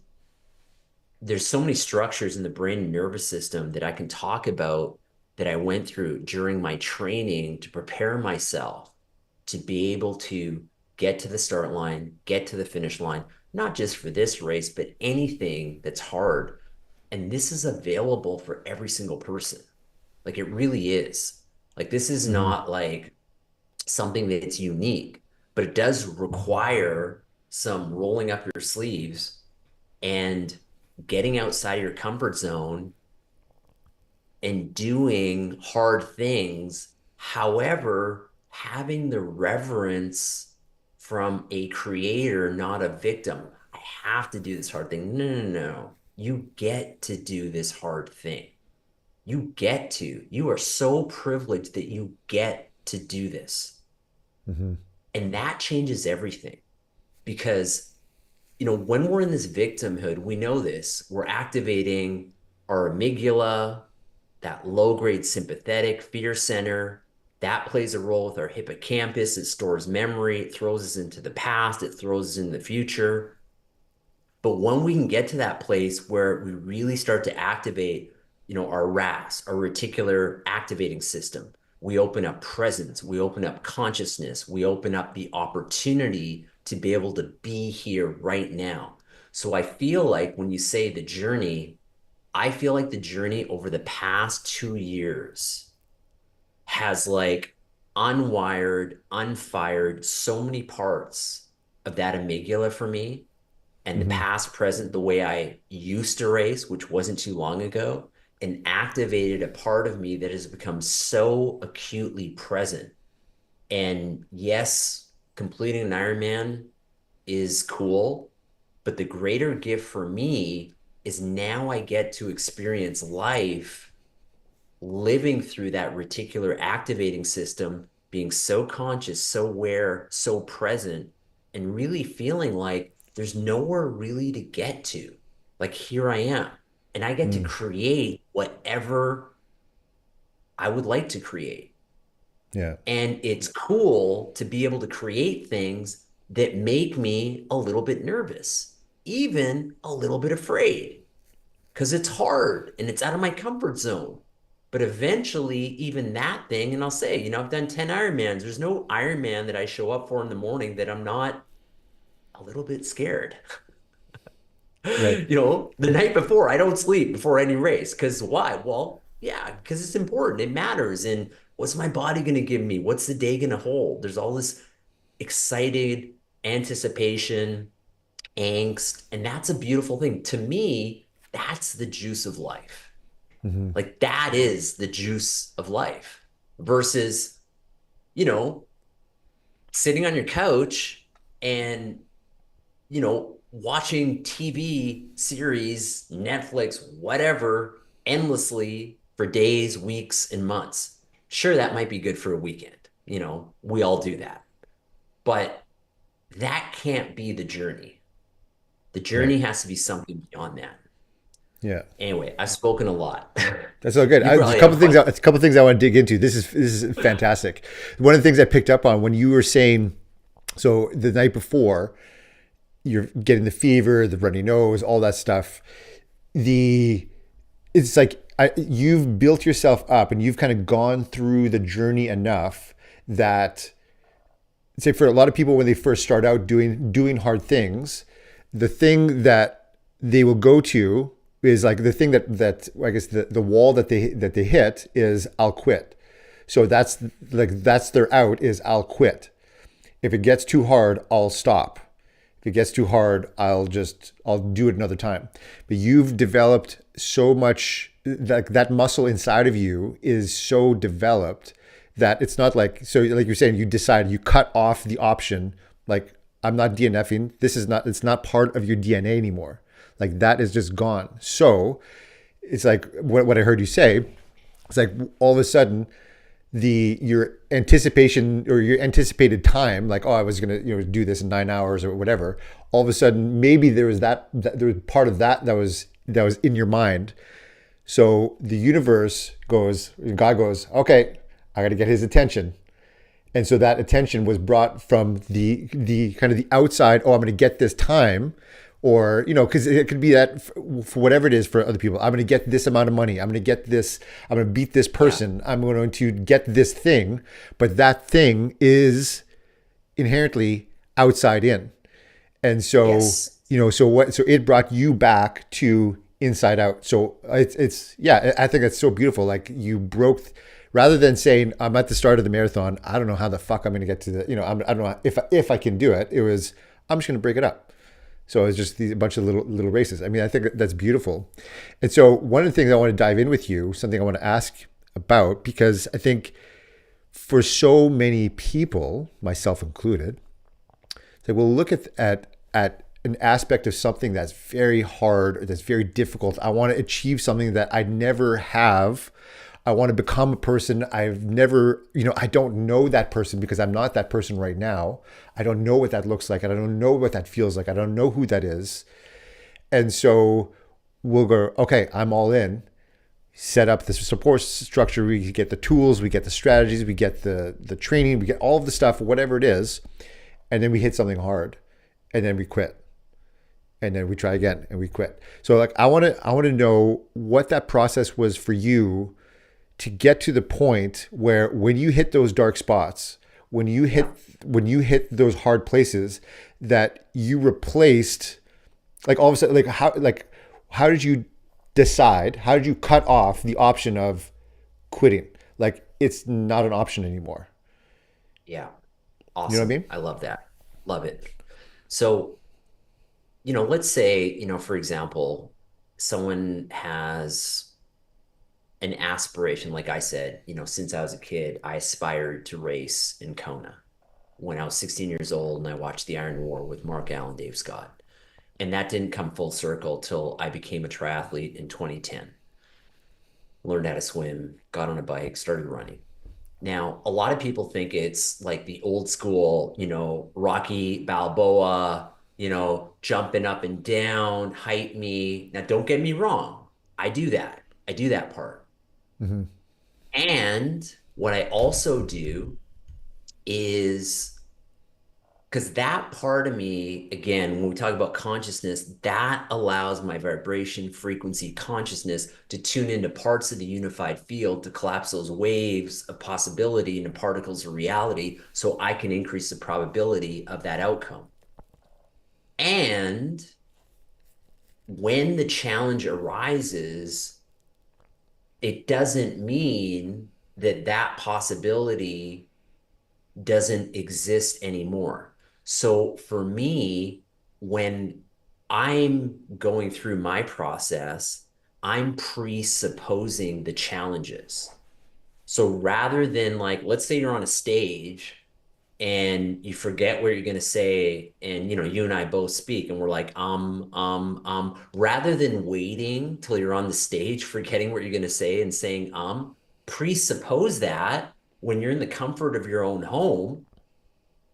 there's so many structures in the brain and nervous system that I can talk about that I went through during my training to prepare myself to be able to get to the start line, get to the finish line, not just for this race, but anything that's hard. And this is available for every single person. Like it really is. Like this is hmm not like something that's unique, but it does require some rolling up your sleeves and getting outside of your comfort zone and doing hard things. However, having the reverence from a creator, not a victim. I have to do this hard thing. No, no, no. You get to do this hard thing. You get to. You are so privileged that you get to do this. hmm And that changes everything because when we're in this victimhood, we know this. We're activating our amygdala, that low grade sympathetic fear center. That plays a role with our hippocampus. It stores memory, it throws us into the past, it throws us in the future. But when we can get to that place where we really start to activate, our RAS, our reticular activating system, we open up presence, we open up consciousness, we open up the opportunity to be able to be here right now. So I feel like when you say the journey, I feel like the journey over the past 2 years has like unwired, unfired so many parts of that amygdala for me and the hmm past, present, the way I used to race, which wasn't too long ago, and activated a part of me that has become so acutely present. And yes, completing an Ironman is cool, but the greater gift for me is now I get to experience life living through that reticular activating system, being so conscious, so aware, so present, and really feeling like there's nowhere really to get to. Like here I am, and I get to mm create whatever I would like to create. Yeah. And it's cool to be able to create things that make me a little bit nervous, even a little bit afraid, because it's hard and it's out of my comfort zone. But eventually, even that thing, and I'll say, I've done 10 Ironmans. There's no Ironman that I show up for in the morning that I'm not a little bit scared. Right. The night before, I don't sleep before any race. Because why? Well, yeah, because it's important. It matters. And what's my body going to give me? What's the day going to hold? There's all this excited anticipation, angst, and that's a beautiful thing. To me, that's the juice of life. Hmm. Like that is the juice of life versus, you know, sitting on your couch and watching TV series, Netflix, whatever, endlessly for days, weeks, and months. Sure, that might be good for a weekend. We all do that. But that can't be the journey. The Right. journey has to be something beyond that. Yeah. Anyway, I've spoken a lot. That's all good. You There's a probably couple have things. questions. A couple things I want to dig into. This is fantastic. One of the things I picked up on when you were saying, so the night before, you're getting the fever, the runny nose, all that stuff. The It's like you've built yourself up, and you've kind of gone through the journey enough that, say, for a lot of people when they first start out doing hard things, the thing that they will go to is like the thing that I guess the wall that they hit is I'll quit. So that's their out is I'll quit. If it gets too hard, I'll stop. If it gets too hard, I'll do it another time. But you've developed so much, that muscle inside of you is so developed that it's not like, so like you're saying, you cut off the option, like, I'm not DNFing. It's not part of your DNA anymore. Like that is just gone. So it's like what I heard you say. It's like all of a sudden your anticipation or your anticipated time, like, oh, I was gonna do this in 9 hours or whatever. All of a sudden, maybe there was part of that was in your mind. So the universe goes, God goes, okay, I got to get his attention. And so that attention was brought from the kind of the outside. Oh, I'm going to get this time, or because it could be that for whatever it is for other people. I'm going to get this amount of money. I'm going to get this. I'm going to beat this Yeah. person. I'm going to get this thing, but that thing is inherently outside in. And so Yes. so it brought you back to inside out. So it's yeah, I think that's so beautiful. Like you broke, rather than saying I'm at the start of the marathon, I don't know how the fuck I'm going to get to I don't know if I can do it. It was, I'm just going to break it up. So it was just a bunch of little races. I mean, I think that's beautiful. And so one of the things I want to dive in with you, something I want to ask about, because I think for so many people, myself included, they will look at an aspect of something that's very hard or that's very difficult. I want to achieve something that I never have. I want to become a person I've never, I don't know that person because I'm not that person right now. I don't know what that looks like. And I don't know what that feels like. I don't know who that is. And so we'll go, okay, I'm all in. Set up the support structure. We get the tools, we get the strategies, we get the training, we get all of the stuff, whatever it is. And then we hit something hard and then we quit. And then we try again and we quit. So like I want to know what that process was for you to get to the point where when you hit those dark spots, when you hit Yeah. those hard places, that you replaced, like all of a sudden, how did you decide? How did you cut off the option of quitting? Like it's not an option anymore. Yeah. You know what I Awesome. mean? I love that. Love it. So, let's say, for example, someone has an aspiration. Like I said, since I was a kid, I aspired to race in Kona when I was 16 years old and I watched the Iron War with Mark Allen, Dave Scott. And that didn't come full circle till I became a triathlete in 2010. Learned how to swim, got on a bike, started running. Now, a lot of people think it's like the old school, Rocky Balboa, jumping up and down, hype me. Now, don't get me wrong. I do that. I do that part. Mm-hmm. And What I also do is because that part of me, again, when we talk about consciousness, that allows my vibration, frequency, consciousness to tune into parts of the unified field to collapse those waves of possibility into particles of reality so I can increase the probability of that outcome. And when the challenge arises, it doesn't mean that that possibility doesn't exist anymore. So for me, when I'm going through my process, I'm presupposing the challenges. So rather than like, let's say you're on a stage and you forget what you're going to say, and you and I both speak and we're like rather than waiting till you're on the stage forgetting what you're going to say and saying presuppose that when you're in the comfort of your own home.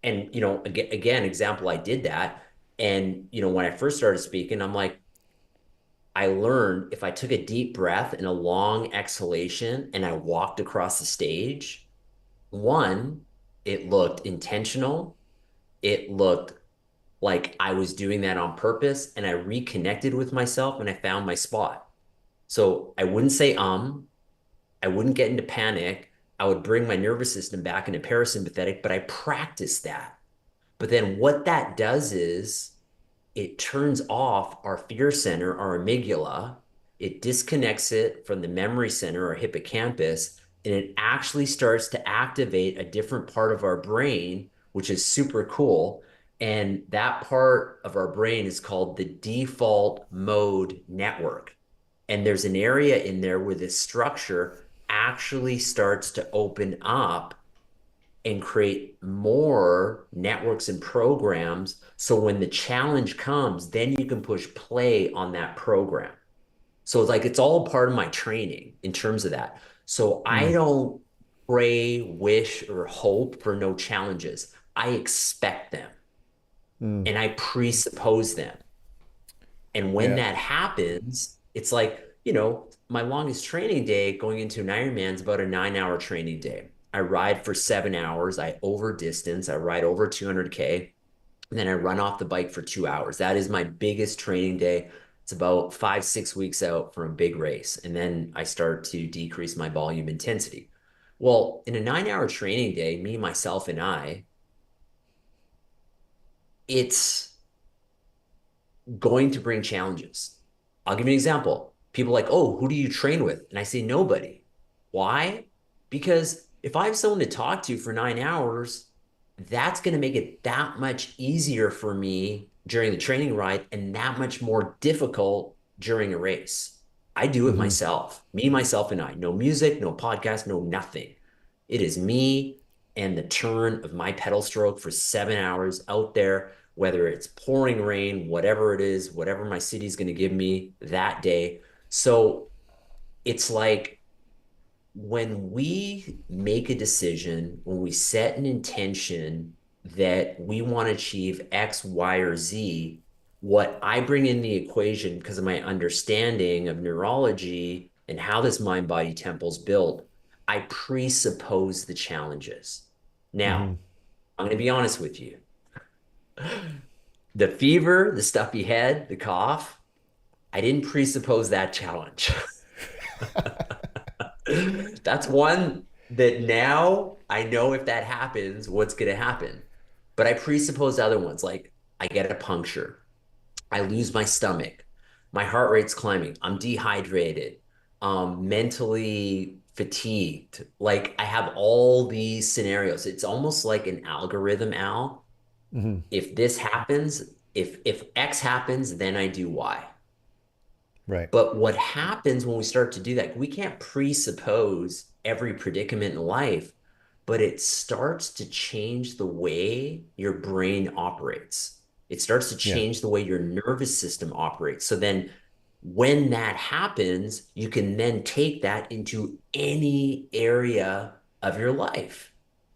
And again, example, I did that. And when I first started speaking, I'm like, I learned if I took a deep breath and a long exhalation and I walked across the stage, one, it looked intentional. It looked like I was doing that on purpose, and I reconnected with myself and I found my spot. So I wouldn't say I wouldn't get into panic. I would bring my nervous system back into parasympathetic, but I practiced that. But then what that does is it turns off our fear center, our amygdala. It disconnects it from the memory center, our hippocampus, and it actually starts to activate a different part of our brain, which is super cool. And that part of our brain is called the default mode network. And there's an area in there where this structure actually starts to open up and create more networks and programs. So when the challenge comes, then you can push play on that program. So it's like it's all part of my training in terms of that. So I Mm, don't pray, wish, or hope for no challenges. I expect them mm, and I presuppose them. And when yeah. that happens, it's like, my longest training day going into an Ironman is about a 9 hour training day. I ride for 7 hours. I over distance. I ride over 200K. And then I run off the bike for 2 hours. That is my biggest training day. It's about 5, 6 weeks out from a big race. And then I start to decrease my volume intensity. Well, in a 9 hour training day, me, myself, and I, it's going to bring challenges. I'll give you an example. People are like, oh, who do you train with? And I say, nobody. Why? Because if I have someone to talk to for 9 hours, that's going to make it that much easier for me during the training ride and that much more difficult during a race. I do it Hmm. myself, me, myself, and I. No music, no podcast, no nothing. It is me and the turn of my pedal stroke for 7 hours out there, whether it's pouring rain, whatever it is, whatever my city's going to give me that day. So it's like when we make a decision, when we set an intention that we want to achieve X, Y, or Z, what I bring in the equation because of my understanding of neurology and how this mind body temple is built, I presuppose the challenges. Now, Hmm. I'm going to be honest with you. The fever, the stuffy head, the cough, I didn't presuppose that challenge. That's one that now I know if that happens, what's going to happen. But I presuppose other ones like I get a puncture, I lose my stomach, my heart rate's climbing, I'm dehydrated, mentally fatigued. Like I have all these scenarios. It's almost like an algorithm, Al. Hmm. If this happens, if X happens, then I do Y. Right. But what happens when we start to do that, we can't presuppose every predicament in life, but it starts to change the way your brain operates. It starts to Yeah. change the way your nervous system operates. So then when that happens, you can then take that into any area of your life.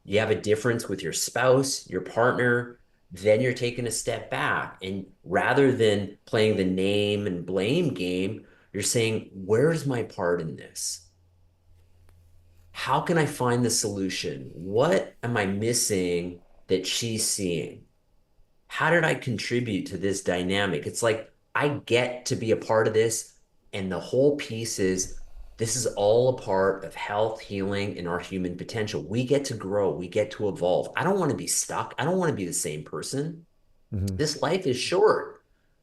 You have a difference with your spouse, your partner, then you're taking a step back. And rather than playing the name and blame game, you're saying, where's my part in this? how can I find the solution? What am I missing that she's seeing? How did I contribute to this dynamic? It's like I get to be a part of this. And the whole piece is this is all a part of health, healing, and our human potential. We get to grow, we get to evolve. I don't want to be stuck. I don't want to be the same person. Hmm. This life is short.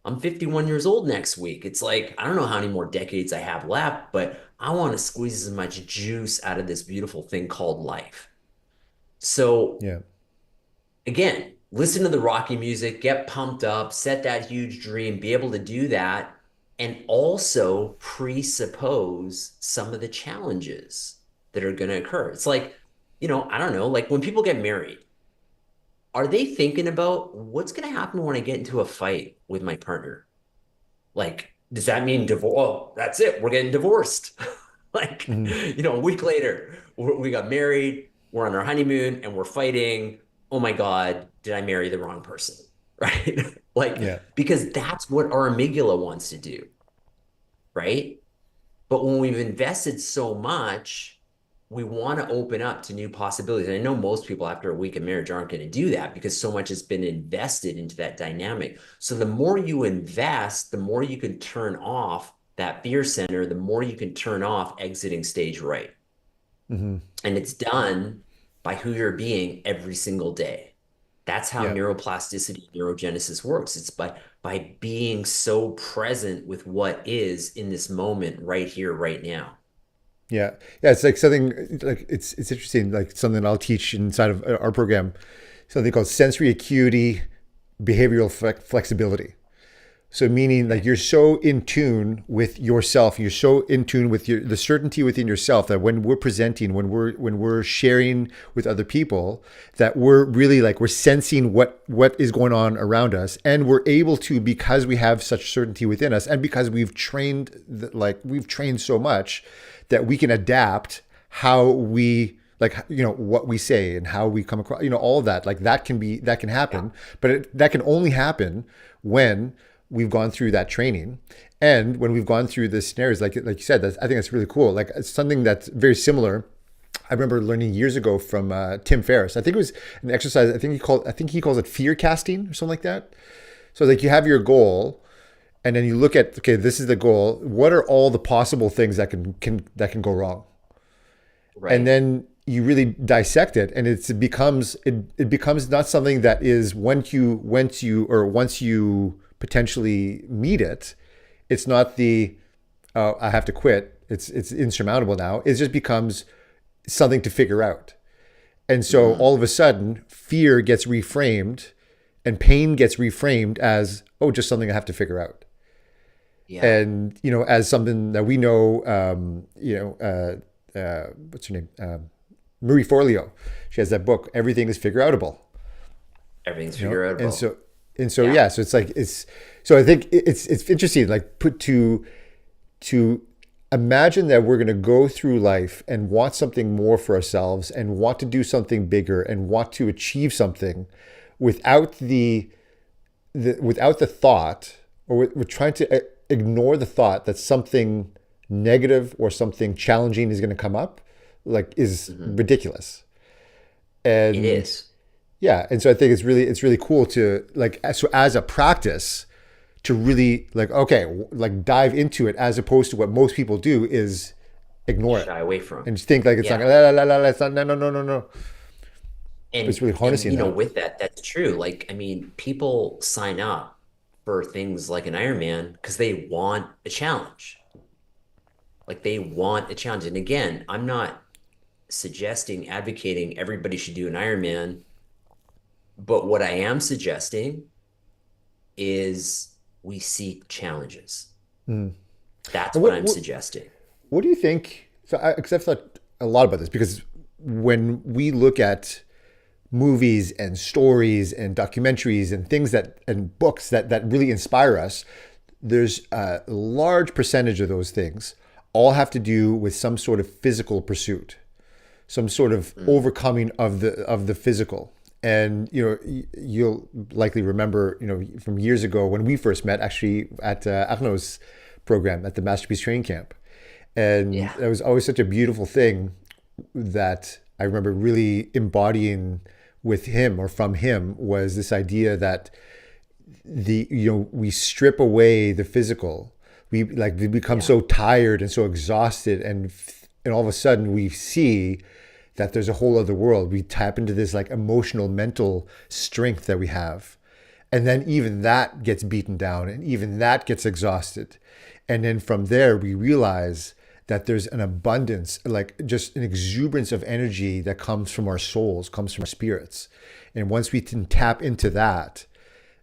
I'm 51 years old next week. It's like, I don't know how many more decades I have left, but I want to squeeze as much juice out of this beautiful thing called life. So Yeah. again, listen to the Rocky music, get pumped up, set that huge dream, be able to do that, and also presuppose some of the challenges that are going to occur. It's like, I don't know, like when people get married, are they thinking about what's going to happen when I get into a fight with my partner? Like, does that mean divorce? Oh, that's it. We're getting divorced. Like, Hmm. a week later, we got married, we're on our honeymoon, and we're fighting. Oh my God, did I marry the wrong person? Right? Like, Yeah. because that's what our amygdala wants to do, right? But when we've invested so much, we want to open up to new possibilities. And I know most people after a week of marriage aren't going to do that because so much has been invested into that dynamic. So the more you invest, the more you can turn off that fear center, the more you can turn off exiting stage right. Hmm. And it's done by who you're being every single day. That's how Yeah. neuroplasticity, neurogenesis works. It's by being so present with what is in this moment right here, right now. Yeah. Yeah. It's like something like it's interesting, like something I'll teach inside of our program, something called sensory acuity, behavioral flexibility. So meaning like Okay. you're so in tune with yourself, you're so in tune with the certainty within yourself that when we're presenting, when we're sharing with other people, that we're really like we're sensing what is going on around us, and we're able to, because we have such certainty within us, and because we've trained like we've trained so much that we can adapt how we like what we say and how we come across, all of that, like that can Yeah. happen, but that can only happen when we've gone through that training, and when we've gone through the scenarios, like you said, I think that's really cool. Like it's something that's very similar. I remember learning years ago from Tim Ferriss. I think it was an exercise. I think he calls it fear casting or something like that. So like you have your goal, and then you look at, okay, this is the goal. What are all the possible things that can go wrong? And Right. then you really dissect it, and it becomes not something that is once you potentially meet it, it's not the I have to quit. It's insurmountable now. It just becomes something to figure out. And so Hmm. all of a sudden, fear gets reframed, and pain gets reframed as, oh, just something I have to figure out. Yeah. And as something that we know, what's her name, Marie Forleo, she has that book, Everything is Figure Outable. Everything's you know figure and outable. so Yeah. yeah, so it's like so I think it's interesting, like put to imagine that we're going to go through life and want something more for ourselves, and want to do something bigger, and want to achieve something without without the thought, or we're trying to ignore the thought that something negative or something challenging is going to come up, like is Hmm. ridiculous. It And is. yeah, and so I think it's really cool to like, so as a practice, to really like, okay, like dive into it, as opposed to what most people do is ignore it Shy away from. and just think like it's not Yeah. la la la la, it's not, no no no no no. But it's And really and harnessing that. with that, that's true. Like, I mean, people sign up for things like an Ironman because they want a challenge. Like they want a challenge. And again, I'm not suggesting, advocating everybody should do an Ironman, but what I am suggesting is we seek challenges. Mm. That's And what I'm suggesting. what do you think? So, because I've thought a lot about this, because when we look at movies and stories and documentaries and things that and books that really inspire us, there's a large percentage of those things all have to do with some sort of physical pursuit, some sort of Mm. overcoming of the physical. And you'll likely remember, from years ago when we first met, actually at Arnaud's program at the Masterpiece Training Camp, and Yeah. it was always such a beautiful thing that I remember really embodying with him or from him was this idea that we strip away the physical. We become Yeah. so tired and so exhausted, and all of a sudden we see that there's a whole other world. We tap into this like emotional, mental strength that we have. And then even that gets beaten down and even that gets exhausted. And then from there, we realize that there's an abundance, like just an exuberance of energy that comes from our souls, comes from our spirits. And once we can tap into that,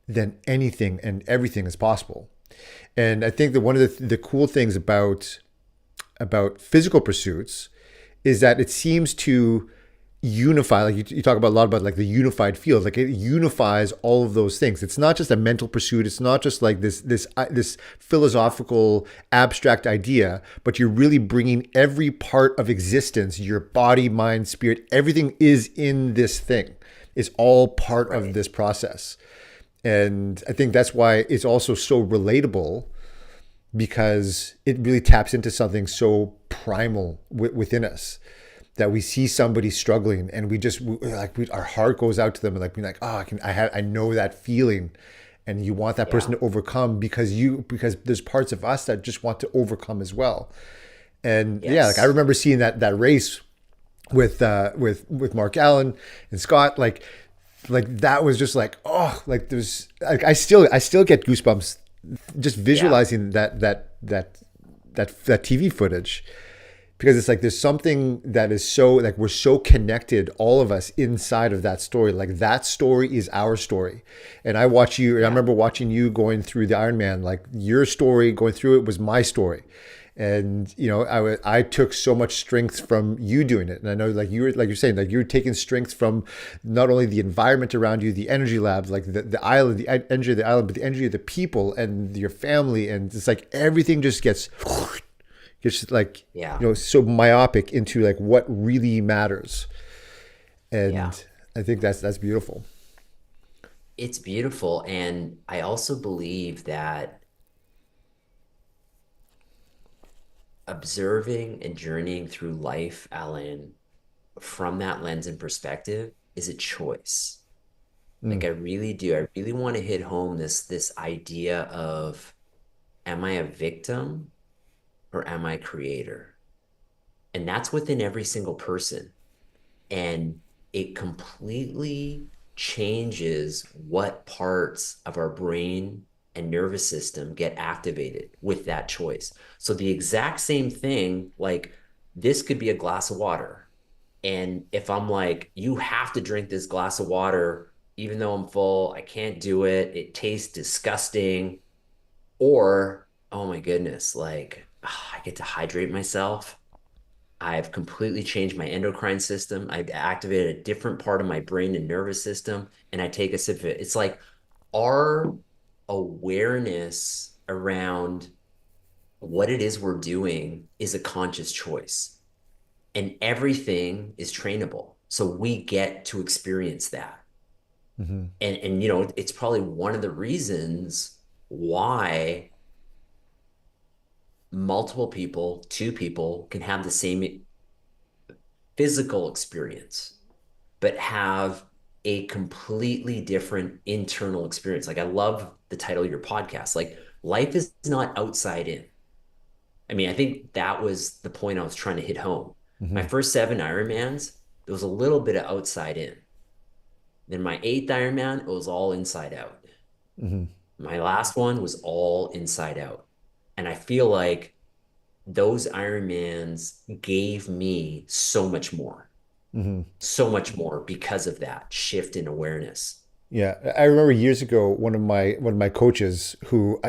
then anything and everything is possible. And I think that one of the cool things about physical pursuits is that it seems to unify, like you talk about a lot about like the unified field, like it unifies all of those things. It's not just a mental pursuit, it's not just like this philosophical abstract idea, but you're really bringing every part of existence, your body, mind, spirit, everything is in this thing. It's all part of Right. this process. And I think that's why it's also so relatable, because it really taps into something so primal within us, that we see somebody struggling and our heart goes out to them and like being like, oh, I know that feeling. And you want that person Yeah. to overcome because there's parts of us that just want to overcome as well. And yeah, like I Yes. remember seeing that race with Mark Allen and Scott, like that was just like, oh, like there's like I still get goosebumps just Yeah. visualizing that TV footage, because it's like there's something that is so like we're so connected, all of us inside of that story. Like that story is our story. And I watch you, and I Yeah. remember watching you going through the Ironman. Like your story going through it was my story. And I took so much strength from you doing it. And I know, like you're saying, like you're taking strength from not only the environment around you, the energy labs, like the island, the energy of the island, but the energy of the people and your family. And it's like everything just gets just like Yeah. so myopic into like what really matters. Yeah. And I think that's beautiful. It's beautiful. And I also believe that observing and journeying through life, Alan, from that lens and perspective is a choice. Like Mm, I really do. I really want to hit home this idea of, am I a victim or am I a creator? And that's within every single person. And it completely changes what parts of our brain and nervous system get activated with that choice. So the exact same thing, like this could be a glass of water. And if I'm like, you have to drink this glass of water, even though I'm full, I can't do it. It tastes disgusting. Or, oh my goodness, like I get to hydrate myself. I've completely changed my endocrine system. I've activated a different part of my brain and nervous system, and I take a sip of it. It's like our awareness around what it is we're doing is a conscious choice, and everything is trainable. So we get to experience that. mm-hmm, And it's probably one of the reasons why multiple people, two people can have the same physical experience but have a completely different internal experience. Like I love the title of your podcast. Like life is not outside in. I mean, I think that was the point I was trying to hit home. My mm-hmm, first 7 Ironmans, there was a little bit of outside in. Then my eighth Ironman, it was all inside out. mm-hmm, My last one was all inside out. And I feel like those Ironmans gave me mm-hmm. so much more because of that shift in awareness. Yeah, I remember years ago one of my coaches who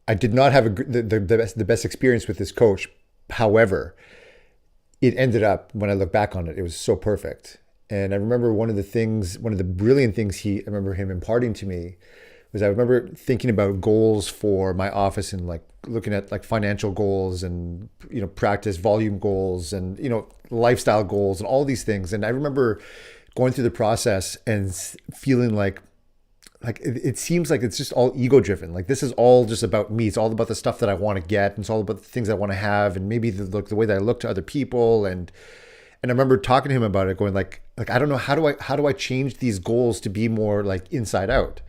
I did not have the best experience with this coach. However, it ended up, when I look back on it, it was so perfect. And I remember one of the brilliant things I remember him imparting to me was, I remember thinking about goals for my office and like looking at like financial goals and practice volume goals and lifestyle goals and all these things. And I remember going through the process and feeling like it seems like it's just all ego driven. Like this is all just about me. It's all about the stuff that I want to get, and it's all about the things I want to have, and maybe the way that I look to other people. And I remember talking to him about it, going like I don't know, how do I change these goals to be more like inside out.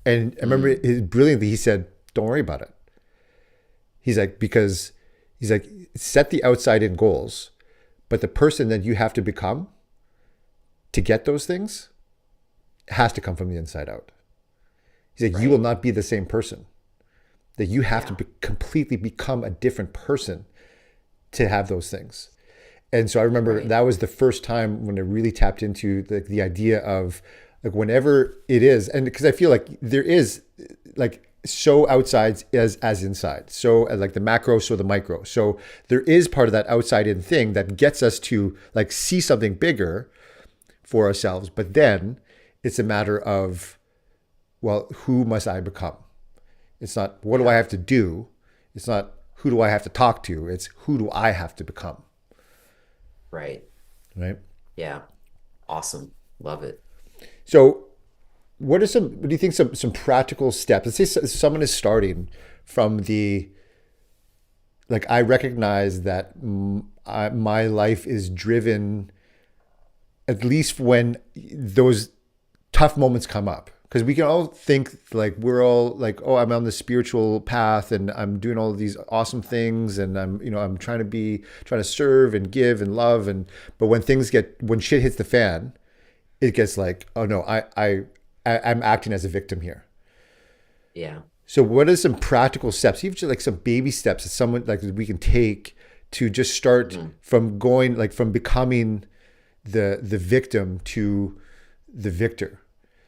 And I remember Mm, brilliantly he said, "Don't worry about it." He's like, because he's like, set the outside in goals, but the person that you have to become to get those things has to come from the inside out. He's like, you will right. not be the same person. That you have to Yeah. completely become a different person to have those things. And so I remember Right. that was the first time when I really tapped into the idea of like whenever it is, and because I feel like there is like so outside as inside, so like the macro, so the micro. So there is part of that outside in thing that gets us to like see something bigger for ourselves, but then it's a matter of, well, who must I become? It's not what do I Yeah. have to do? It's not who do I have to talk to? It's who do I have to become, Right. right? Yeah. Awesome. Love it. So, what do you think some practical steps? Let's say someone is starting from the like I recognize that my life is driven at least when those tough moments come up, because we can all think like we're all like, oh, I'm on the spiritual path and I'm doing all of these awesome things and I'm trying to serve and give and love, and but when shit hits the fan, it gets like, oh no, I'm acting as a victim here. Yeah. So what are some practical steps, even just like some baby steps that someone like we can take to just start Hmm. from going like from becoming the victim to the victor?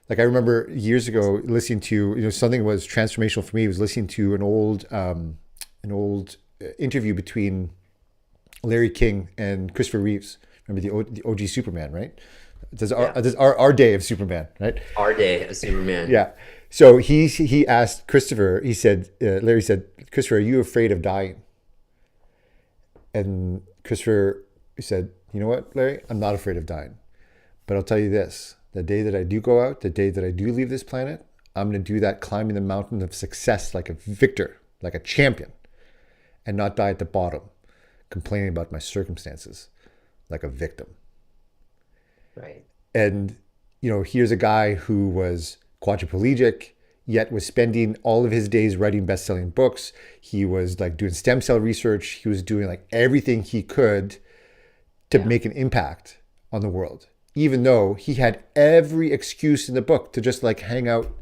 Like I remember years ago listening to, something was transformational for me was listening to an old interview between Larry King and Christopher Reeves. Remember the OG Superman, right? Yeah. Does our day of Superman, right? Our day of Superman. Yeah. So he asked Christopher. He said, Larry said, "Christopher, are you afraid of dying?" And Christopher said, "You know what, Larry? I'm not afraid of dying. But I'll tell you this: the day that I do go out, the day that I do leave this planet, I'm going to do that climbing the mountain of success like a victor, like a champion, and not die at the bottom, complaining about my circumstances like a victim." Right. And here's a guy who was quadriplegic, yet was spending all of his days writing best-selling books. He was like doing stem cell research. He was doing like everything he could to Yeah. make an impact on the world, even though he had every excuse in the book to just like hang out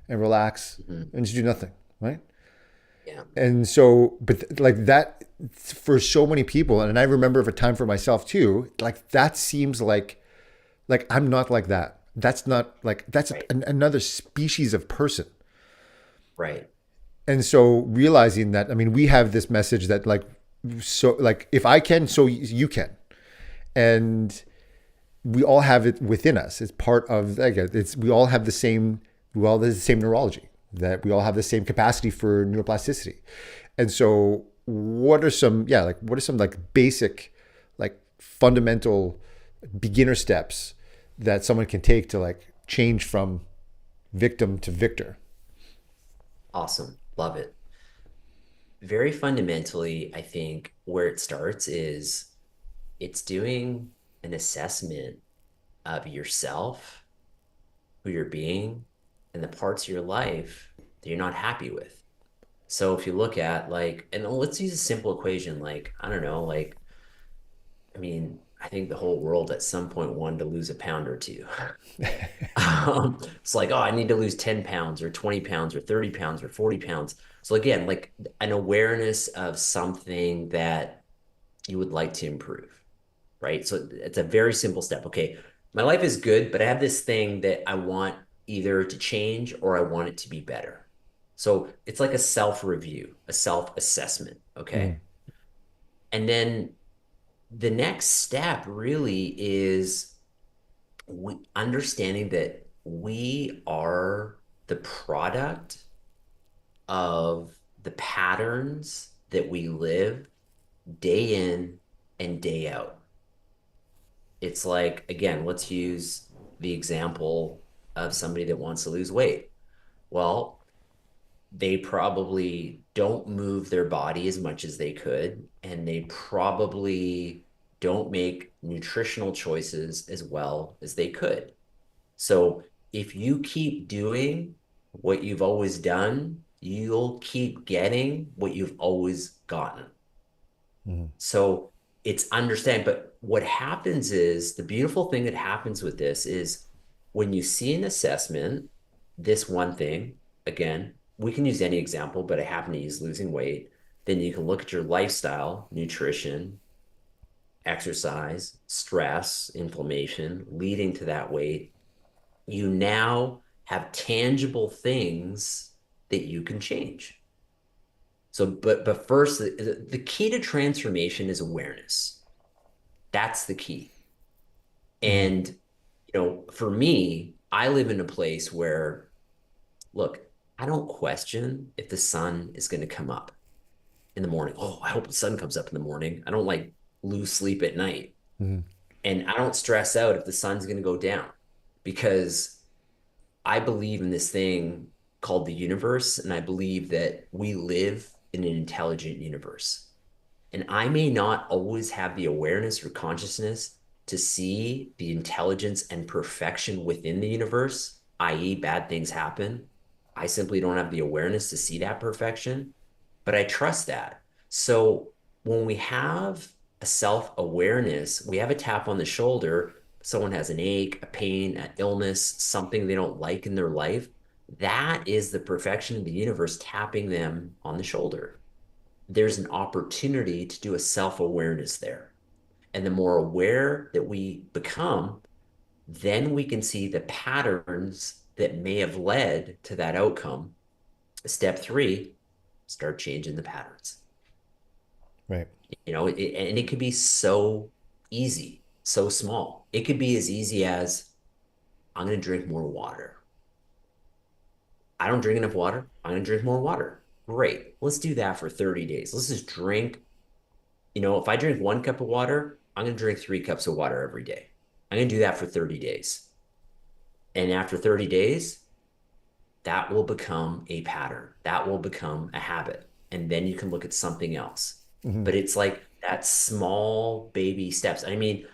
and relax Hmm. and just do nothing, right? Yeah. And so, but like that for so many people, and I remember of a time for myself too, like that seems like I'm not like that. That's not like that's Right. another species of person. Right. And so realizing that, I mean, we have this message that like, so like if I can, so you can, and we all have it within us. It's part of like it's we all have the same neurology, that we all have the same capacity for neuroplasticity. And so what are some like basic like fundamental beginner steps that someone can take to like change from victim to victor? Awesome. Love it. Very fundamentally, I think where it starts is it's doing an assessment of yourself, who you're being, and the parts of your life that you're not happy with. So if you look at like, and let's use a simple equation, like, I don't know, like, I mean, I think the whole world at some point wanted to lose a pound or two. It's like, oh, I need to lose 10 pounds or 20 pounds or 30 pounds or 40 pounds. So again, like an awareness of something that you would like to improve, right? So it's a very simple step. Okay, my life is good, but I have this thing that I want either to change or I want it to be better. So it's like a self-review, a self-assessment, Mm, okay? And then the next step really is understanding that we are the product of the patterns that we live day in and day out. It's like, again, let's use the example of somebody that wants to lose weight. Well, they probably don't move their body as much as they could, and they probably don't make nutritional choices as well as they could. So if you keep doing what you've always done, you'll keep getting what you've always gotten. Mm-hmm. So it's understand, but what happens is the beautiful thing that happens with this is when you see an assessment, this one thing, again, we can use any example, but I happen to use losing weight. Then you can look at your lifestyle, nutrition, exercise, stress, inflammation, leading to that weight. You now have tangible things that you can change. So, but first, the key to transformation is awareness. That's the key. Mm-hmm. And, for me, I live in a place where, look, I don't question if the sun is going to come up in the morning. Oh, I hope the sun comes up in the morning. I don't like lose sleep at night. Mm-hmm. And I don't stress out if the sun's going to go down because I believe in this thing called the universe. And I believe that we live in an intelligent universe. And I may not always have the awareness or consciousness to see the intelligence and perfection within the universe, i.e., bad things happen. I simply don't have the awareness to see that perfection, but I trust that. So when we have a self awareness, we have a tap on the shoulder, someone has an ache, a pain, an illness, something they don't like in their life. That is the perfection of the universe tapping them on the shoulder. There's an opportunity to do a self awareness there. And the more aware that we become, then we can see the patterns that may have led to that outcome. Step three, start changing the patterns. Right. And it could be so easy, so small. It could be as easy as I'm going to drink more water. I don't drink enough water. I'm going to drink more water. Great. Let's do that for 30 days. Let's just drink. If I drink 1 cup of water, I'm going to drink 3 cups of water every day. I'm going to do that for 30 days. And after 30 days, that will become a pattern. That will become a habit. And then you can look at something else. Mm-hmm. But it's like that small baby steps. I mean,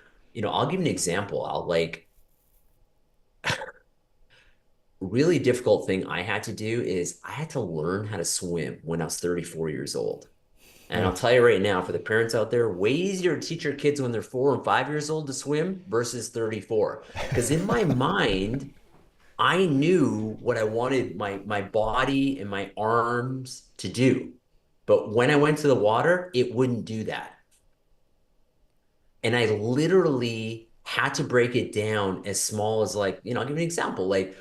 I'll give you an example. I'll like really difficult thing I had to do is I had to learn how to swim when I was 34 years old. And Yeah. I'll tell you right now, for the parents out there, way easier to teach your kids when they're 4 and 5 years old to swim versus 34. Because in my mind, I knew what I wanted my body and my arms to do. But when I went to the water, it wouldn't do that. And I literally had to break it down as small as like, I'll give you an example. Like,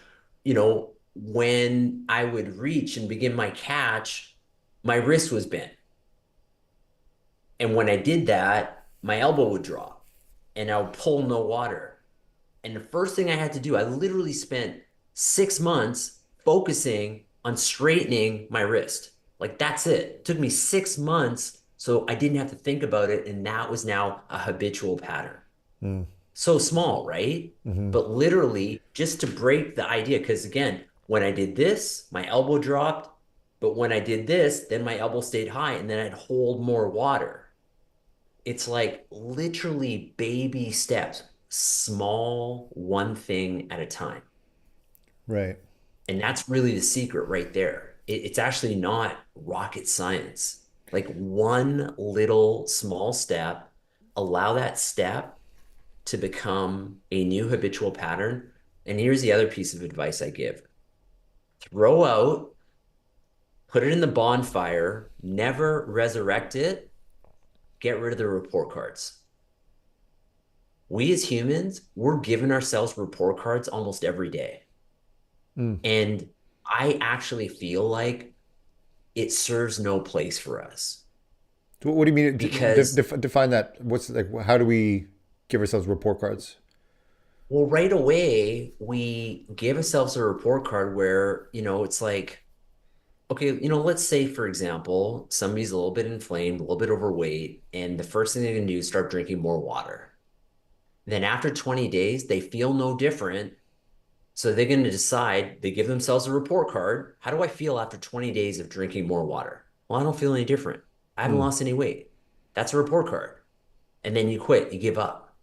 when I would reach and begin my catch, my wrist was bent. And when I did that, my elbow would drop and I would pull no water. And the first thing I had to do, I literally spent 6 months focusing on straightening my wrist. Like that's it. It took me 6 months so I didn't have to think about it. And that was now a habitual pattern. Mm. So small, right? Mm-hmm. But literally just to break the idea. Because again, when I did this, my elbow dropped. But when I did this, then my elbow stayed high and then I'd hold more water. It's like literally baby steps, small, one thing at a time. Right. And that's really the secret right there. It's actually not rocket science. Like one little small step, allow that step to become a new habitual pattern. And here's the other piece of advice I give: throw out, put it in the bonfire, never resurrect it, get rid of the report cards. We as humans, we're giving ourselves report cards almost every day. Mm. And I actually feel like it serves no place for us What do you mean? because, Define that. What's like? How do we give ourselves report cards? well, right away, we give ourselves a report card where, it's like, okay, let's say, for example, somebody's a little bit inflamed, a little bit overweight, and the first thing they're going to do is start drinking more water. Then after 20 days, they feel no different. So they're going to decide, they give themselves a report card. How do I feel after 20 days of drinking more water? Well, I don't feel any different. I haven't Mm. lost any weight. That's a report card. And then you quit, you give up.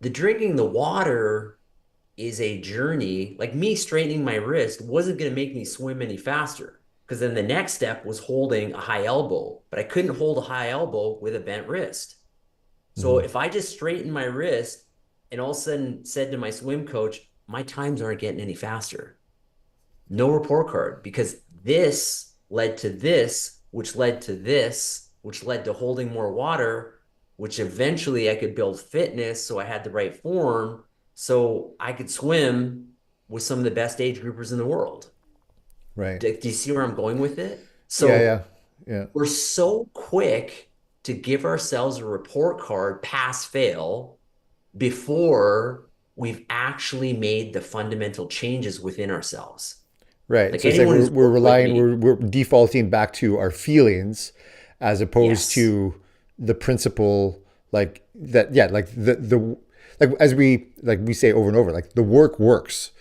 The drinking the water is a journey. Like me straightening my wrist wasn't going to make me swim any faster because then the next step was holding a high elbow, but I couldn't hold a high elbow with a bent wrist. So Mm. if I just straightened my wrist and all of a sudden said to my swim coach, my times aren't getting any faster, no report card because this led to this, which led to this, which led to holding more water, which eventually I could build fitness. So I had the right form. So I could swim with some of the best age groupers in the world. Right. Do you see where I'm going with it? Yeah. So Yeah. Yeah. we're so quick to give ourselves a report card, pass, fail, before we've actually made the fundamental changes within ourselves. Right. Like So it's like anyone who's we're worked with relying, me, we're defaulting back to our feelings as opposed yes, to the principle like that. Yeah. Like like as we say over and over, like the work works.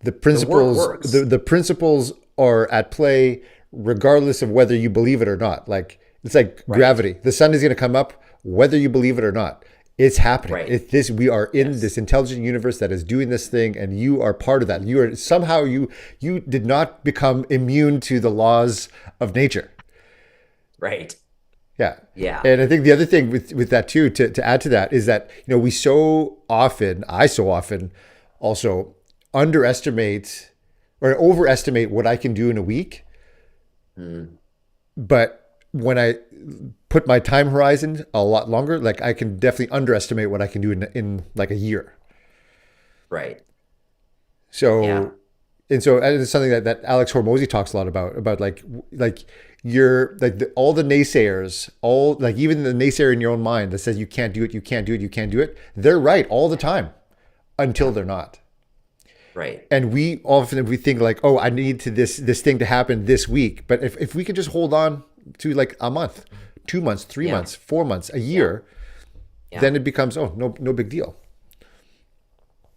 The the work principles, works. the principles are at play regardless of whether you believe it or not. Like it's like Right, gravity. The sun is going to come up whether you believe it or not. It's happening. right. It's this. We are in Yes, this intelligent universe that is doing this thing, and you are part of that. You are somehow you did not become immune to the laws of nature. right. Yeah. Yeah. And I think the other thing with that too, to add to that, is that, we so often, I so often also underestimate or overestimate what I can do in a week. Mm, But when I put my time horizon a lot longer, like I can definitely underestimate what I can do in like a year. right. Yeah. So, and it's something that Alex Hormozy talks a lot about like you're like all the naysayers, all like even the naysayer in your own mind that says you can't do it, you can't do it, you can't do it. They're right all the time until Yeah. they're not. Right. And we often we think like, oh, I need to this thing to happen this week. But if we could just hold on to like a month, 2 months, three Yeah. months, 4 months, a Yeah. year, Yeah. then it becomes, oh, no big deal.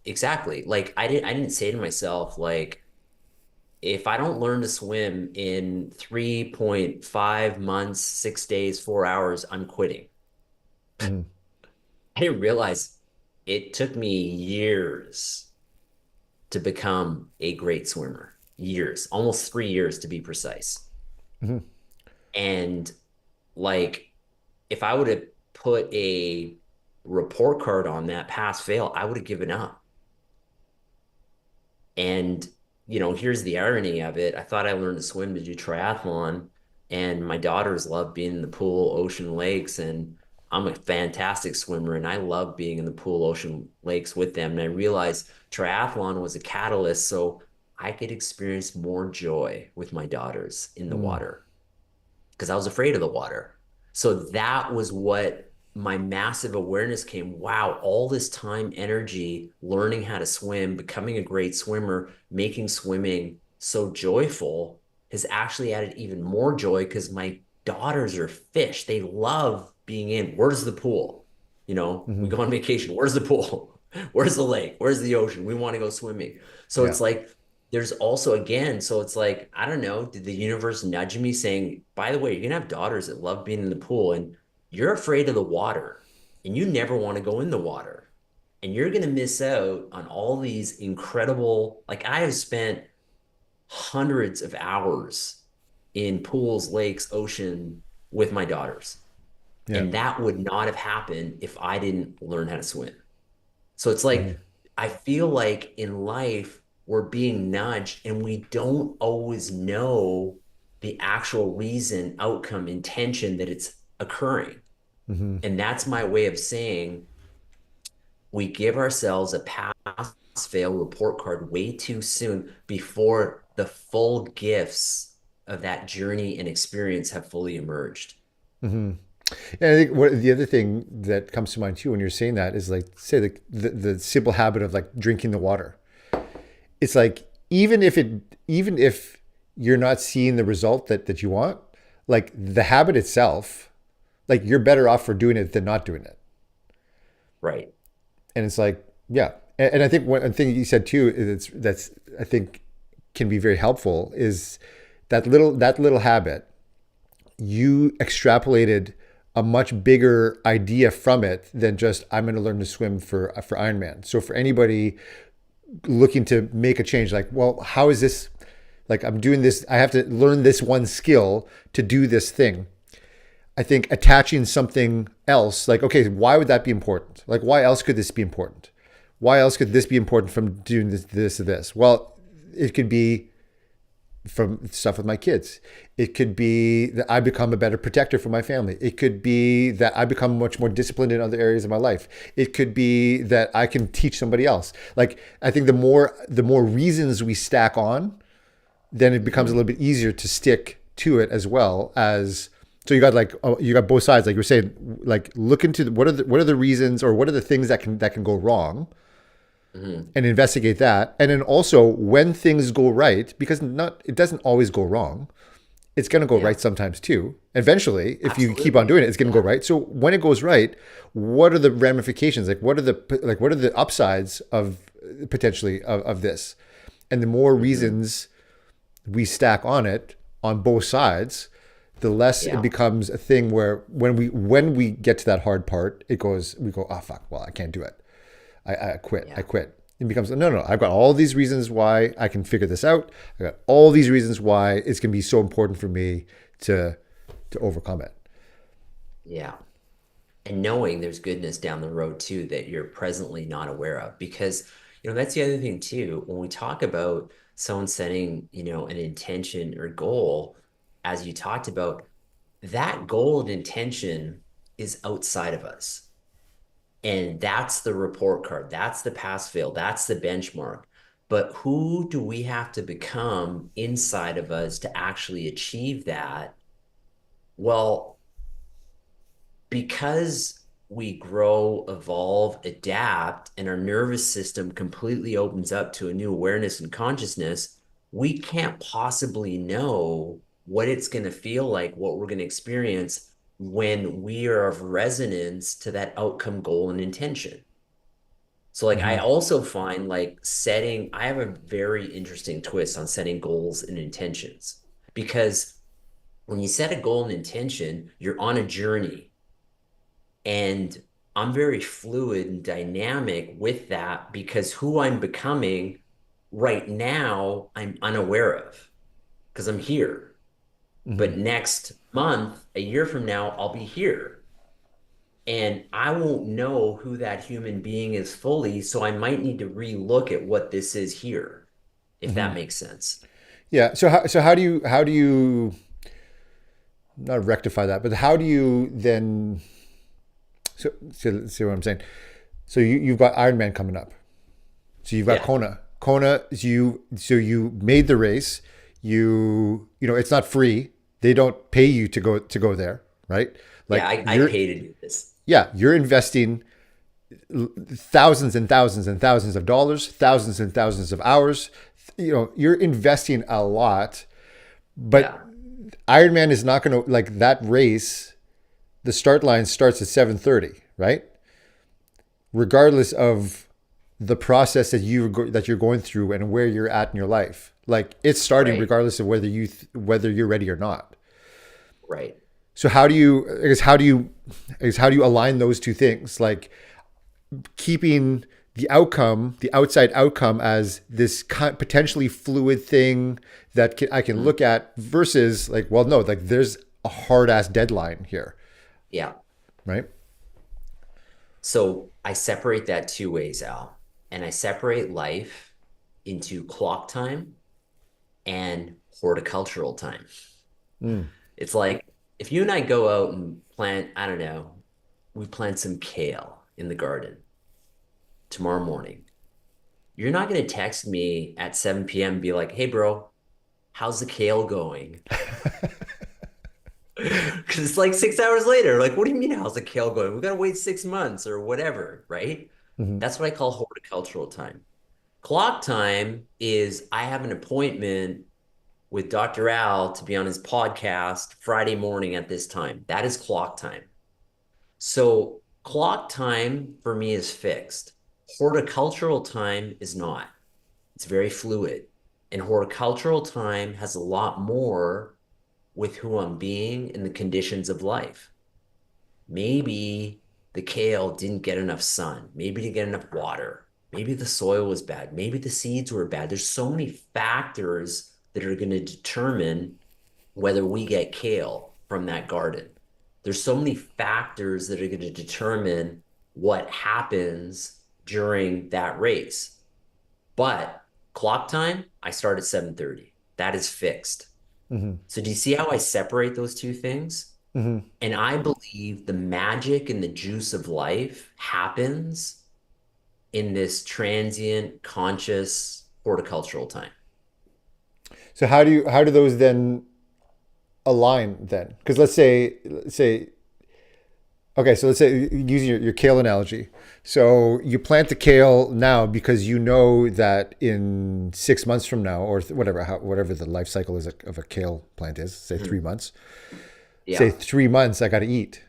Exactly. Like I didn't say to myself, like, if I don't learn to swim in 3.5 months, 6 days, 4 hours, I'm quitting. Mm-hmm. I didn't realize it took me years to become a great swimmer. Years, almost 3 years to be precise. Mm-hmm. And like, if I would have put a report card on that pass fail, I would have given up. And, here's the irony of it. I thought I learned to swim to do triathlon, and my daughters love being in the pool, ocean, lakes, and I'm a fantastic swimmer, and I love being in the pool, ocean, lakes with them. And I realized triathlon was a catalyst so I could experience more joy with my daughters in the Mm-hmm. water because I was afraid of the water. So that was what my massive awareness came. Wow, all this time, energy, learning how to swim, becoming a great swimmer, making swimming so joyful has actually added even more joy because my daughters are fish. They love being in. Where's the pool? We Mm-hmm. go on vacation. Where's the pool? Where's the lake? Where's the ocean? We want to go swimming. So Yeah. it's like there's also again, so it's like, I don't know, did the universe nudge me saying, by the way, you're gonna have daughters that love being in the pool and you're afraid of the water and you never want to go in the water. And you're gonna miss out on all these incredible, like I have spent hundreds of hours in pools, lakes, ocean with my daughters. Yeah. And that would not have happened if I didn't learn how to swim. So it's Mm-hmm. like, I feel like in life, we're being nudged and we don't always know the actual reason, outcome, intention that it's occurring. Mm-hmm. And that's my way of saying we give ourselves a pass fail report card way too soon before the full gifts of that journey and experience have fully emerged. Mm-hmm. And I think what the other thing that comes to mind too when you're saying that is like say the simple habit of like drinking the water. It's like even if you're not seeing the result that you want, like the habit itself, like you're better off for doing it than not doing it. Right. And it's like, yeah. And I think one thing you said too is that's I think can be very helpful is that little habit you extrapolated a much bigger idea from it than just I'm going to learn to swim for Ironman. So for anybody looking to make a change, like, well, how is this? Like, I'm doing this. I have to learn this one skill to do this thing. I think attaching something else, like, okay, why would that be important? Like, why else could this be important? Why else could this be important from doing this to this? Well, it could be from stuff with my kids. It could be that I become a better protector for my family. It could be that I become much more disciplined in other areas of my life. It could be that I can teach somebody else. Like, I think the more reasons we stack on, then it becomes a Mhm. little bit easier to stick to it as well as. So you got like, oh, you got both sides, like you were saying, like look into what are the reasons or what are the things that can go wrong, Mhm. and investigate that. And then also when things go right, because not it doesn't always go wrong, it's going to go Yeah, right sometimes too. Eventually, if you keep on absolutely. doing it, it's going to go Yeah. right. So when it goes right, what are the ramifications? What are the upsides of potentially of this? And the more Mhm. reasons we stack on it on both sides, the less it Yeah. becomes a thing where when we get to that hard part, we go, oh fuck, well, I can't do it. I quit. I Yeah. quit. It becomes no, no. I've got all these reasons why I can figure this out. I got all these reasons why it's gonna be so important for me to to overcome it. Yeah. And knowing there's goodness down the road too that you're presently not aware of. Because, that's the other thing too. When we talk about someone setting, an intention or goal, as you talked about, that goal and intention is outside of us. And that's the report card. That's the pass fail. That's the benchmark. But who do we have to become inside of us to actually achieve that? Well, because we grow, evolve, adapt, and our nervous system completely opens up to a new awareness and consciousness, we can't possibly know what it's going to feel like, what we're going to experience when we are of resonance to that outcome, goal, and intention. So, like, I Mm-hmm. also find like I have a very interesting twist on setting goals and intentions because when you set a goal and intention, you're on a journey and I'm very fluid and dynamic with that because who I'm becoming right now, I'm unaware of because I'm here. Mm-hmm. But next month, a year from now, I'll be here. And I won't know who that human being is fully. So I might need to relook at what this is here, if Mm-hmm. that makes sense. Yeah. So how do you not rectify that, but how do you then? So see what I'm saying. So you've got Iron Man coming up. So you've got Yeah. Kona. Kona, you made the race. You know it's not free. They don't pay you to go there, right? Yeah. Like I pay to do this. yeah, you're investing thousands and thousands and thousands of dollars, thousands and thousands of hours. You're investing a lot, but Yeah. Ironman is not going to like that race. The start line starts at 7:30, right? Regardless of the process that you're going through and where you're at in your life. Like it's starting Right. regardless of whether you're ready or not. Right. So how do you align those two things? Like keeping the outside outcome as this potentially fluid thing that I can Mhm. look at versus like, well, no, like there's a hard ass deadline here, Yeah. right? So I separate that two ways, Al, and I separate life into clock time and horticultural time. Mm. It's like if you and I go out and plant, I don't know, we plant some kale in the garden tomorrow morning. You're not going to text me at 7 p.m. and be like, hey, bro, how's the kale going? Because it's like 6 hours later. Like, what do you mean, how's the kale going? We got to wait 6 months or whatever, right? Mm-hmm. That's what I call horticultural time. Clock time is I have an appointment with Dr. Al to be on his podcast Friday morning at this time. That is clock time. So clock time for me is fixed. Horticultural time is not. It's very fluid. And horticultural time has a lot more with who I'm being and the conditions of life. Maybe the kale didn't get enough sun. Maybe didn't get enough water. Maybe the soil was bad. Maybe the seeds were bad. There's so many factors that are going to determine whether we get kale from that garden. There's so many factors that are going to determine what happens during that race. But clock time, I start at 7:30. That is fixed. Hmm. So do you see how I separate those two things? Hmm. And I believe the magic and the juice of life happens in this transient, conscious horticultural time. So how do those then align then? Because let's say okay, so let's say using your kale analogy. So you plant the kale now because you know that in 6 months from now, or whatever the life cycle is of a kale plant is, say Mhm. 3 months. Say Yeah, 3 months, I got to eat.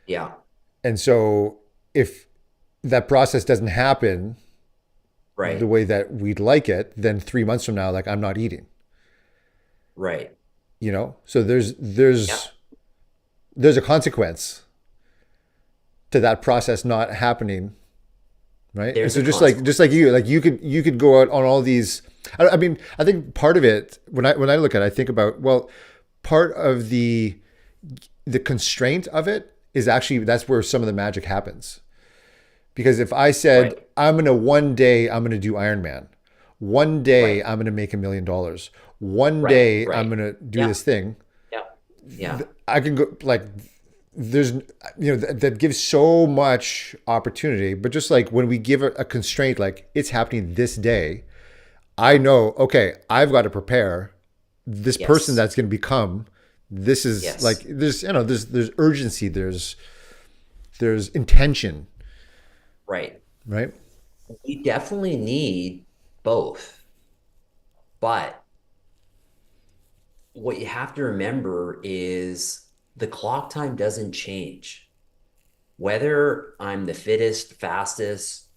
yeah, And so if that process doesn't happen the right, way that we'd like it, then 3 months from now, like I'm not eating. right. So Yeah, there's a consequence to that process not happening, right? And there's so a just like consequence. you, like you could go out on all these. I mean, I think part of it when I look at it, I think about, well, part of the constraint of it is actually that's where some of the magic happens. Because if I said Right, I'm gonna do Ironman, one day right, I'm gonna make $1 million, one right, day I'm right. gonna do Yeah, this thing, yeah, yeah. I can go like there's that gives so much opportunity. But just like when we give a constraint, like it's happening this day, I know, okay, I've got to prepare this person Yes, that's going to become. This is like yes, there's urgency, there's intention, right. right? We definitely need both. But what you have to remember is the clock time doesn't change. Whether I'm the fittest, fastest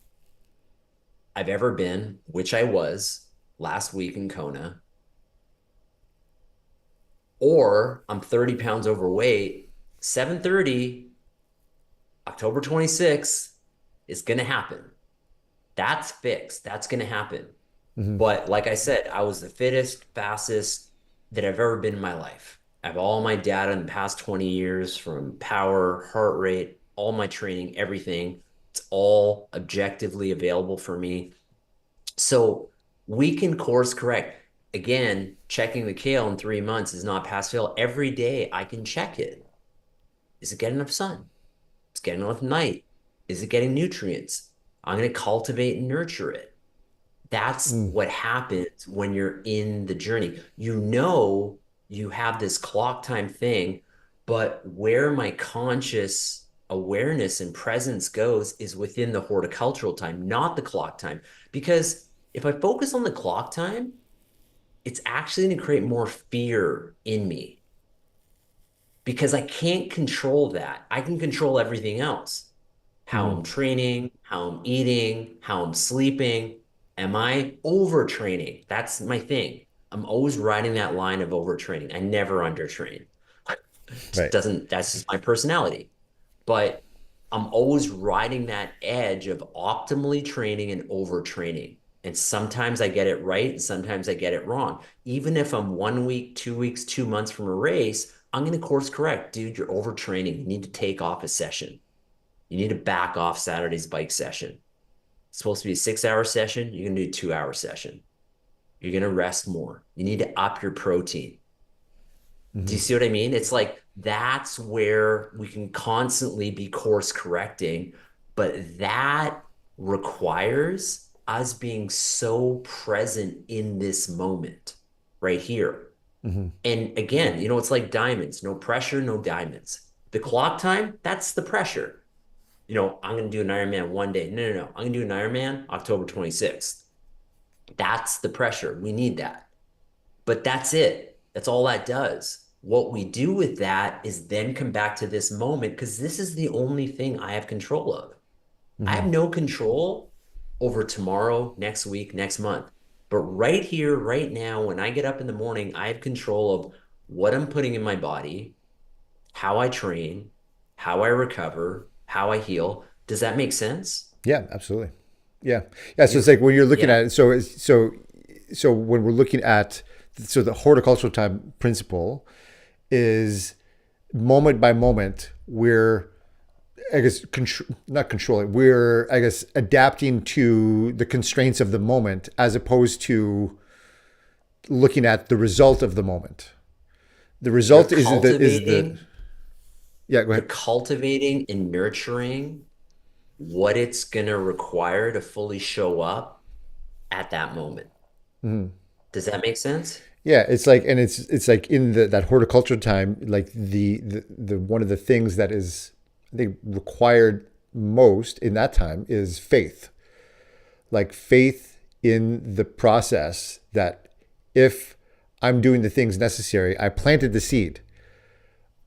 I've ever been, which I was last week in Kona, or I'm 30 pounds overweight, 7:30, October 26th is going to happen. That's fixed. That's going to happen. Mm-hmm. But like I said, I was the fittest, fastest that I've ever been in my life. I have all my data in the past 20 years from power, heart rate, all my training, everything. It's all objectively available for me. So we can course correct. Again, checking the kale in 3 months is not pass fail. Every day I can check it. Is it getting enough sun? Is it getting enough night? Is it getting nutrients? I'm going to cultivate and nurture it. That's Mm. what happens when you're in the journey. You have this clock time thing, but where my conscious awareness and presence goes is within the horticultural time, not the clock time. Because if I focus on the clock time, it's actually going to create more fear in me because I can't control that. I can control everything else. How Mm-hmm. I'm training, how I'm eating, how I'm sleeping. Am I overtraining? That's my thing. I'm always riding that line of overtraining. I never undertrain. Just Right. doesn't, that's just my personality. But I'm always riding that edge of optimally training and overtraining. And sometimes I get it right, and sometimes I get it wrong. Even if I'm 1 week, 2 weeks, 2 months from a race, I'm going to course correct. Dude, you're overtraining. You need to take off a session. You need to back off Saturday's bike session. It's supposed to be a 6 hour session. You're going to do a 2 hour session. You're going to rest more. You need to up your protein. Do Mm-hmm. you see what I mean? It's like that's where we can constantly be course correcting, but that requires us being so present in this moment right here. Mm-hmm. And again, it's like diamonds, no pressure, no diamonds. The clock time, that's the pressure. I'm going to do an Ironman one day. No, no, no. I'm going to do an Ironman October 26th. That's the pressure. We need that. But that's it. That's all that does. What we do with that is then come back to this moment because this is the only thing I have control of. I Hmm. have no control over tomorrow, next week, next month. But right here, right now, when I get up in the morning, I have control of what I'm putting in my body, how I train, how I recover, how I heal. Does that make sense? Yeah, absolutely. Yeah, yeah. So it's like Beautiful. when you're looking Yeah. at it. So when we're looking at the horticultural time principle is moment by moment. We're I guess not controlling. We're I guess adapting to the constraints of the moment as opposed to looking at the result of the moment. The You're result is the cultivating, yeah. Go you're ahead. cultivating and nurturing what it's going to require to fully show up at that moment. Does that make sense? Yeah, it's like, and it's like in that horticulture time, like the one of the things that is I think required most in that time is faith. Like faith in the process that if I'm doing the things necessary, I planted the seed.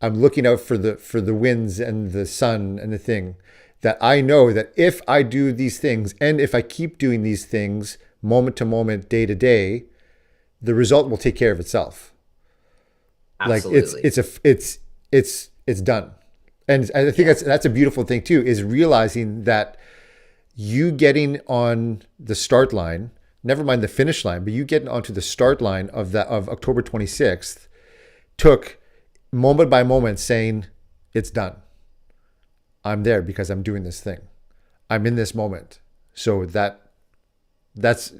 I'm looking out for the winds and the sun and the thing that I know that if I do these things and if I keep doing these things moment to moment, day to day, the result will take care of itself. Like Absolutely. it's done. And I think Yeah. that's a beautiful thing too, is realizing that you getting on the start line, never mind the finish line, but you getting onto the start line of October 26th took moment by moment saying it's done. I'm there because I'm doing this thing. I'm in this moment. So that's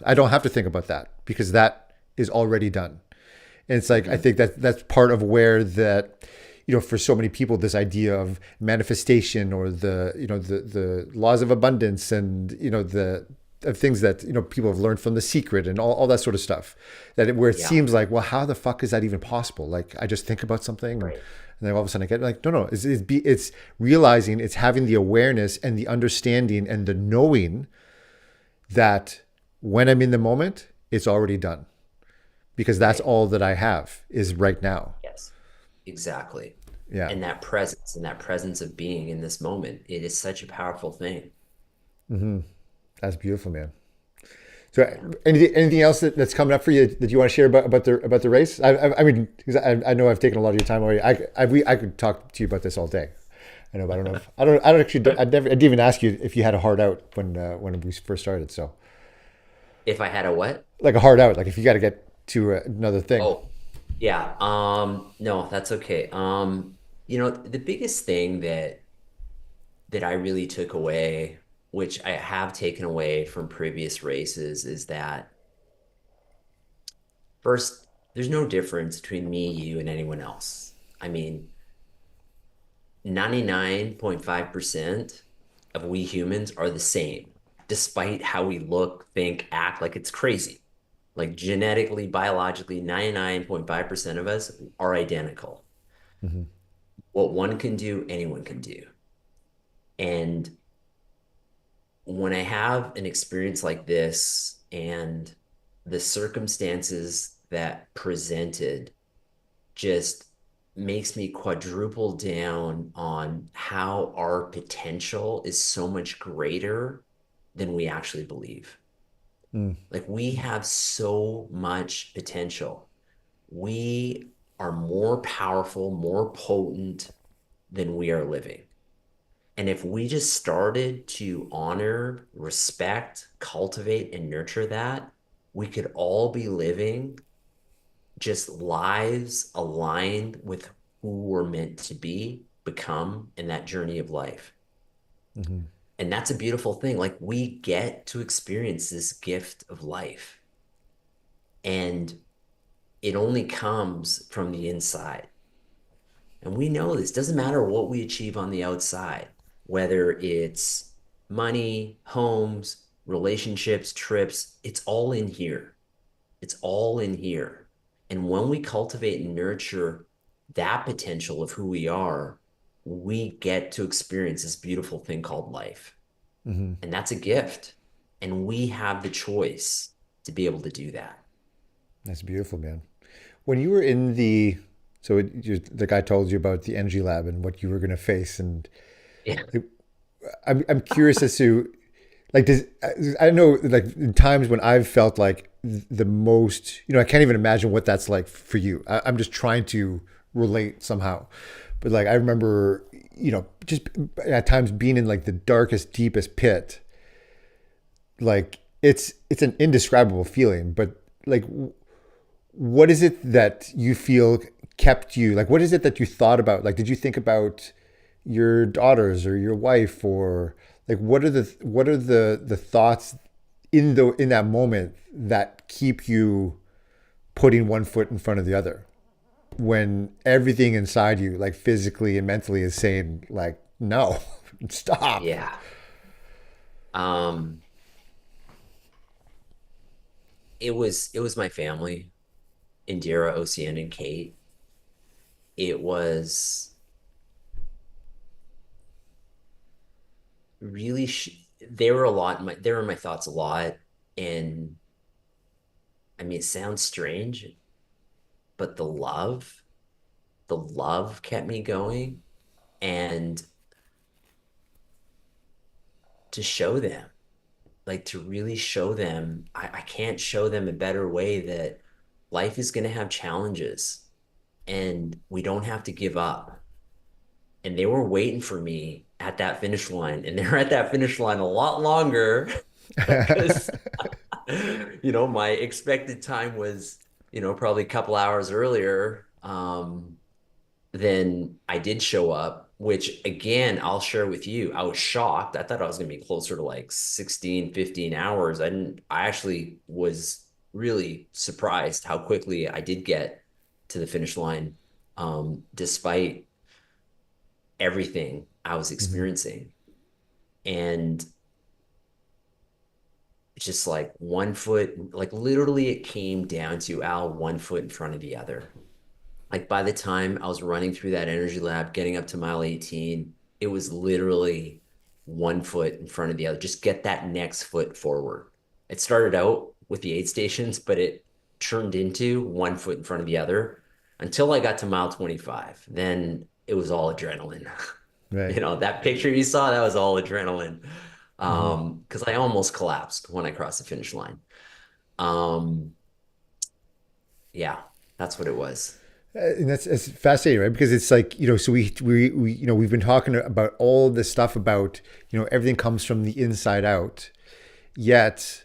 I don't have to think about that because that is already done. And it's like I Mhm. think that that's part of where that for so many people this idea of manifestation or the laws of abundance and the of things that people have learned from The Secret and all that sort of stuff where it Yeah. seems like, well, how the fuck is that even possible? Like I just think about something and Right. then all of a sudden I get like, no, it's realizing, it's having the awareness and the understanding and the knowing that when I'm in the moment, it's already done because that's Right. all that I have is right now. Yes. Exactly. Yeah. And that presence of being in this moment, it is such a powerful thing. That's beautiful, man. So, Yeah. anything else that's coming up for you that you want to share about the race? I mean, because I know I've taken a lot of your time already. I could talk to you about this all day. I know, but I don't know if I don't actually. I didn't even ask you if you had a heart out when we first started. So, If I had a what? like a heart out, like if you got to get to another thing. Oh, yeah. No, that's okay. The biggest thing that I really took away, which I have taken away from previous races, is that first, there's no difference between me, you, and anyone else. I mean, 99.5% of we humans are the same, despite how we look, think, act. Like it's crazy. Like genetically, biologically, 99.5% of us are identical. Hmm. What one can do, anyone can do. And when I have an experience like this and the circumstances that presented just makes me quadruple down on how our potential is so much greater than we actually believe. Mm. Like we have so much potential. We are more powerful, more potent than we are living. And if we just started to honor, respect, cultivate, and nurture that, we could all be living just lives aligned with who we're meant to be, become in that journey of life. Hmm. And that's a beautiful thing. Like we get to experience this gift of life, and it only comes from the inside. And we know this doesn't matter what we achieve on the outside, whether it's money, homes, relationships, trips, it's all in here. It's all in here. And when we cultivate and nurture that potential of who we are, we get to experience this beautiful thing called life. Hmm. And that's a gift. And we have the choice to be able to do that. That's beautiful, man. When you were in the the guy told you about the energy lab and what you were going to face and Yeah. I'm curious as to like does I know like in times when I've felt like the most, I can't even imagine what that's like for you. I'm just trying to relate somehow, but like I remember, just at times being in like the darkest, deepest pit. Like it's an indescribable feeling, but like what is it that you feel kept you, like what is it that you thought about, like did you think about your daughters or your wife, or like what are the thoughts in that moment that keep you putting one foot in front of the other when everything inside you, like physically and mentally, is saying like no, stop. Yeah. Um, it was my family, Indira, Ocean, and Kate. It was really they were a lot they were in my thoughts a lot. And I mean, it sounds strange, but the love kept me going. And to show them, like to really show them, I can't show them a better way that life is going to have challenges and we don't have to give up. And they were waiting for me at that finish line, and they're at that finish line a lot longer because my expected time was, probably a couple hours earlier. Then I did show up, which again, I'll share with you. I was shocked. I thought I was going to be closer to like 16, 15 hours. I actually was really surprised how quickly I did get to the finish line, despite everything I was Mhm. experiencing. And it's just like one foot, like literally it came down to Al, one foot in front of the other. Like by the time I was running through that energy lab, getting up to mile 18, it was literally one foot in front of the other. Just get that next foot forward. It started out with the aid stations, but it turned into one foot in front of the other until I got to mile 25. Then it was all adrenaline. Right. That picture you saw, that was all adrenaline. Hmm. Because I almost collapsed when I crossed the finish line. Um, yeah, that's what it was. And that's it's fascinating, right? Because it's like, so we we've been talking about all this stuff about, everything comes from the inside out. Yet,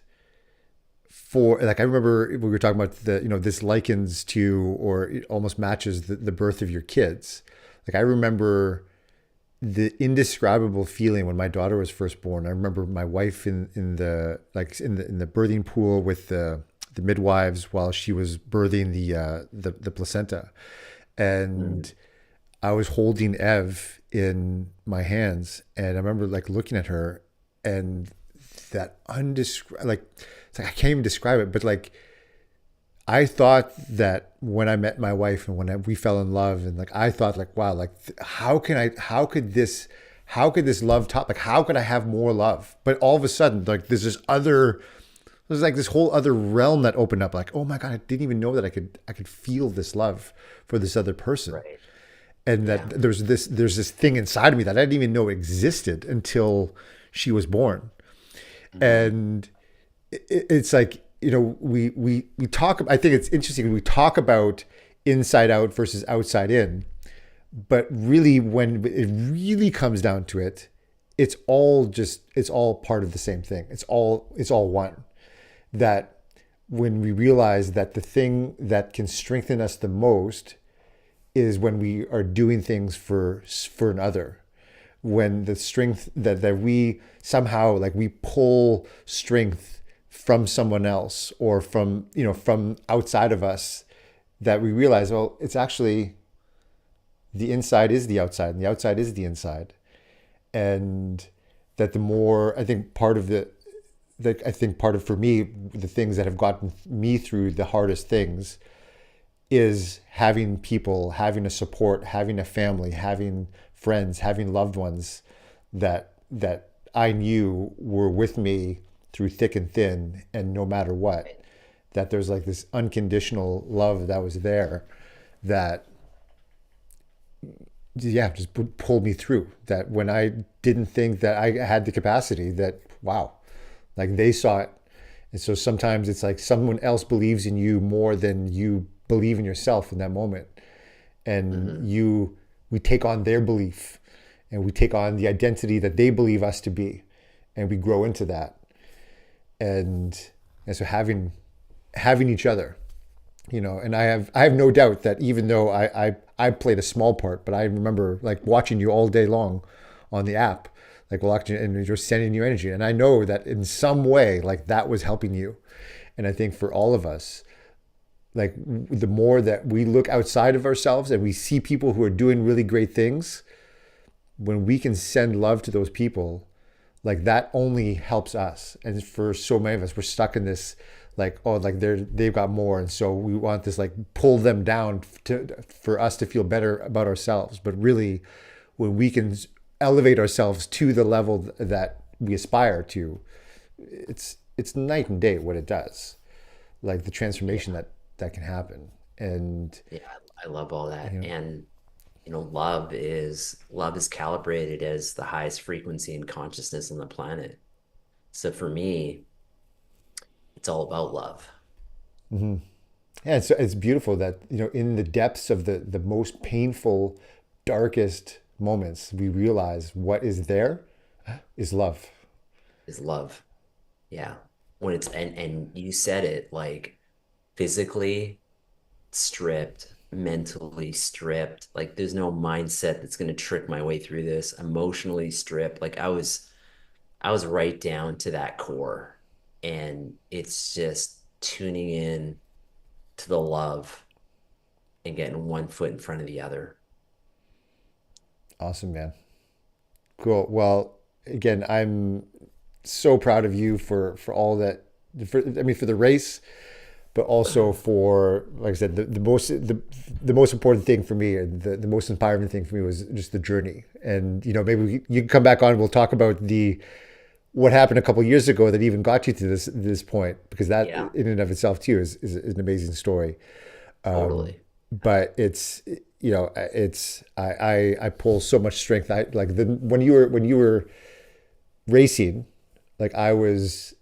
for like, I remember we were talking about this likens to, or it almost matches the birth of your kids. Like I remember the indescribable feeling when my daughter was first born. I remember my wife in the like in the birthing pool with the midwives while she was birthing the placenta, Mhm. and I was holding Ev in my hands, and I remember like looking at her, and that undescribable, like it's like I can't even describe it, but like I thought that when I met my wife and when we fell in love, and like I thought like wow, like how could this love top, like how could I have more love? But all of a sudden, like there's like this whole other realm that opened up, like oh my god, I didn't even know that I could feel this love for this other person. Right. And that Yeah. there's this thing inside of me that I didn't even know existed until she was born. Mhm. And it's like, we talk, I think it's interesting, we talk about inside out versus outside in, but really when it really comes down to it, it's all part of the same thing. It's all one. That when we realize that the thing that can strengthen us the most is when we are doing things for another, when the strength that we somehow, like we pull strength from someone else, or from outside of us, that we realize, well, it's actually the inside is the outside and the outside is the inside. And that the more, I think part of for me, the things that have gotten me through the hardest things is having people, having a support, having a family, having friends, having loved ones that I knew were with me through thick and thin, and no matter what, that there's like this unconditional love that was there, that yeah, just pulled me through that when I didn't think that I had the capacity that, wow, like they saw it. And so sometimes it's like someone else believes in you more than you believe in yourself in that moment. And Hmm. we take on their belief and we take on the identity that they believe us to be. And we grow into that. And, and so having each other, and I have no doubt that even though I played a small part, but I remember like watching you all day long on the app, like watching, and you're sending you energy, and I know that in some way like that was helping you. And I think for all of us, like the more that we look outside of ourselves and we see people who are doing really great things, when we can send love to those people, like that only helps us. And for so many of us, we're stuck in this like, oh, like they've got more, and so we want this like pull them down for us to feel better about ourselves. But really, when we can elevate ourselves to the level that we aspire to, it's night and day what it does. Like the transformation Yeah. that can happen. And Yeah. I love all you that. know, And love is calibrated as the highest frequency and consciousness on the planet. So for me, it's all about love. yeah, it's beautiful that in the depths of the most painful, darkest moments, we realize what is there is love. Is love. Yeah. When it's and you said it like physically stripped, mentally stripped. Like there's no mindset that's gonna trick my way through this. Emotionally stripped. Like I was right down to that core. And it's just tuning in to the love and getting one foot in front of the other. Awesome, man. Cool. Well, again, I'm so proud of you for all that. I mean, for the race, but also for, like I said, the most important thing for me, and the most inspiring thing for me was just the journey. And maybe you can come back on. We'll talk about the what happened a couple of years ago that even got you to this point, because that Yeah, in and of itself too is an amazing story. totally. But it's I pull so much strength. I like when you were racing, like I was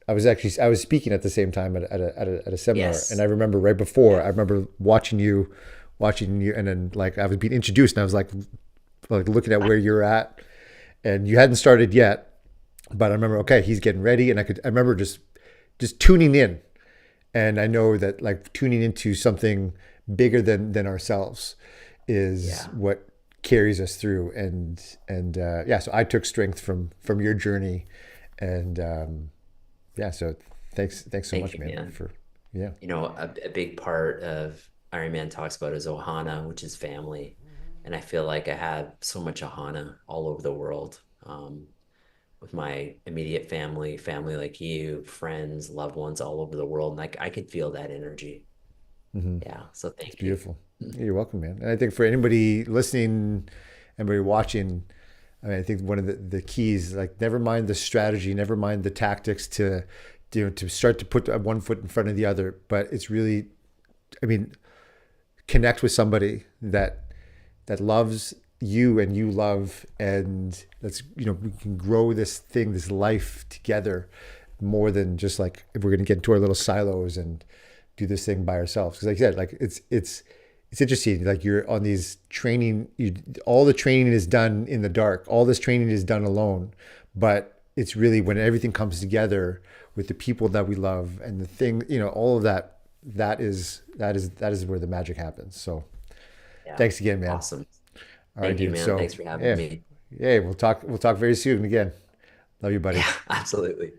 speaking at the same time at a seminar, and Yes. I remember right before Yeah. I remember watching you, and then like I was being introduced, and I was like looking at where you're at, and you hadn't started yet, but I remember, okay, he's getting ready, and I remember just tuning in, and I know that like tuning into something bigger than ourselves is Yeah. what carries us through. And yeah, so I took strength from your journey. And yeah, so thanks so Thank much, you, man, man. for yeah. A big part of Iron Man talks about is Ohana, which is family. And I feel like I have so much Ohana all over the world, with my immediate family, family like you, friends, loved ones all over the world. And I could feel that energy. Yeah. So It's thank you. beautiful. You're welcome, man. And I think for anybody listening, anybody watching, I mean, I think one of the keys, like, never mind the strategy, never mind the tactics to start to put one foot in front of the other, but it's really, I mean, connect with somebody that loves you and you love, and let's we can grow this life together, more than just like if we're going to get into our little silos and do this thing by ourselves. Because like I said, like it's interesting, like you're on these all the training is done in the dark, all this training is done alone, but it's really when everything comes together with the people that we love and the thing, all of that, that is where the magic happens. So Yeah. thanks again, man. Awesome. All right, Thank you, dude. man. So Thanks for having yeah, me. yeah, we'll talk very soon again. Love you, buddy. Yeah, absolutely.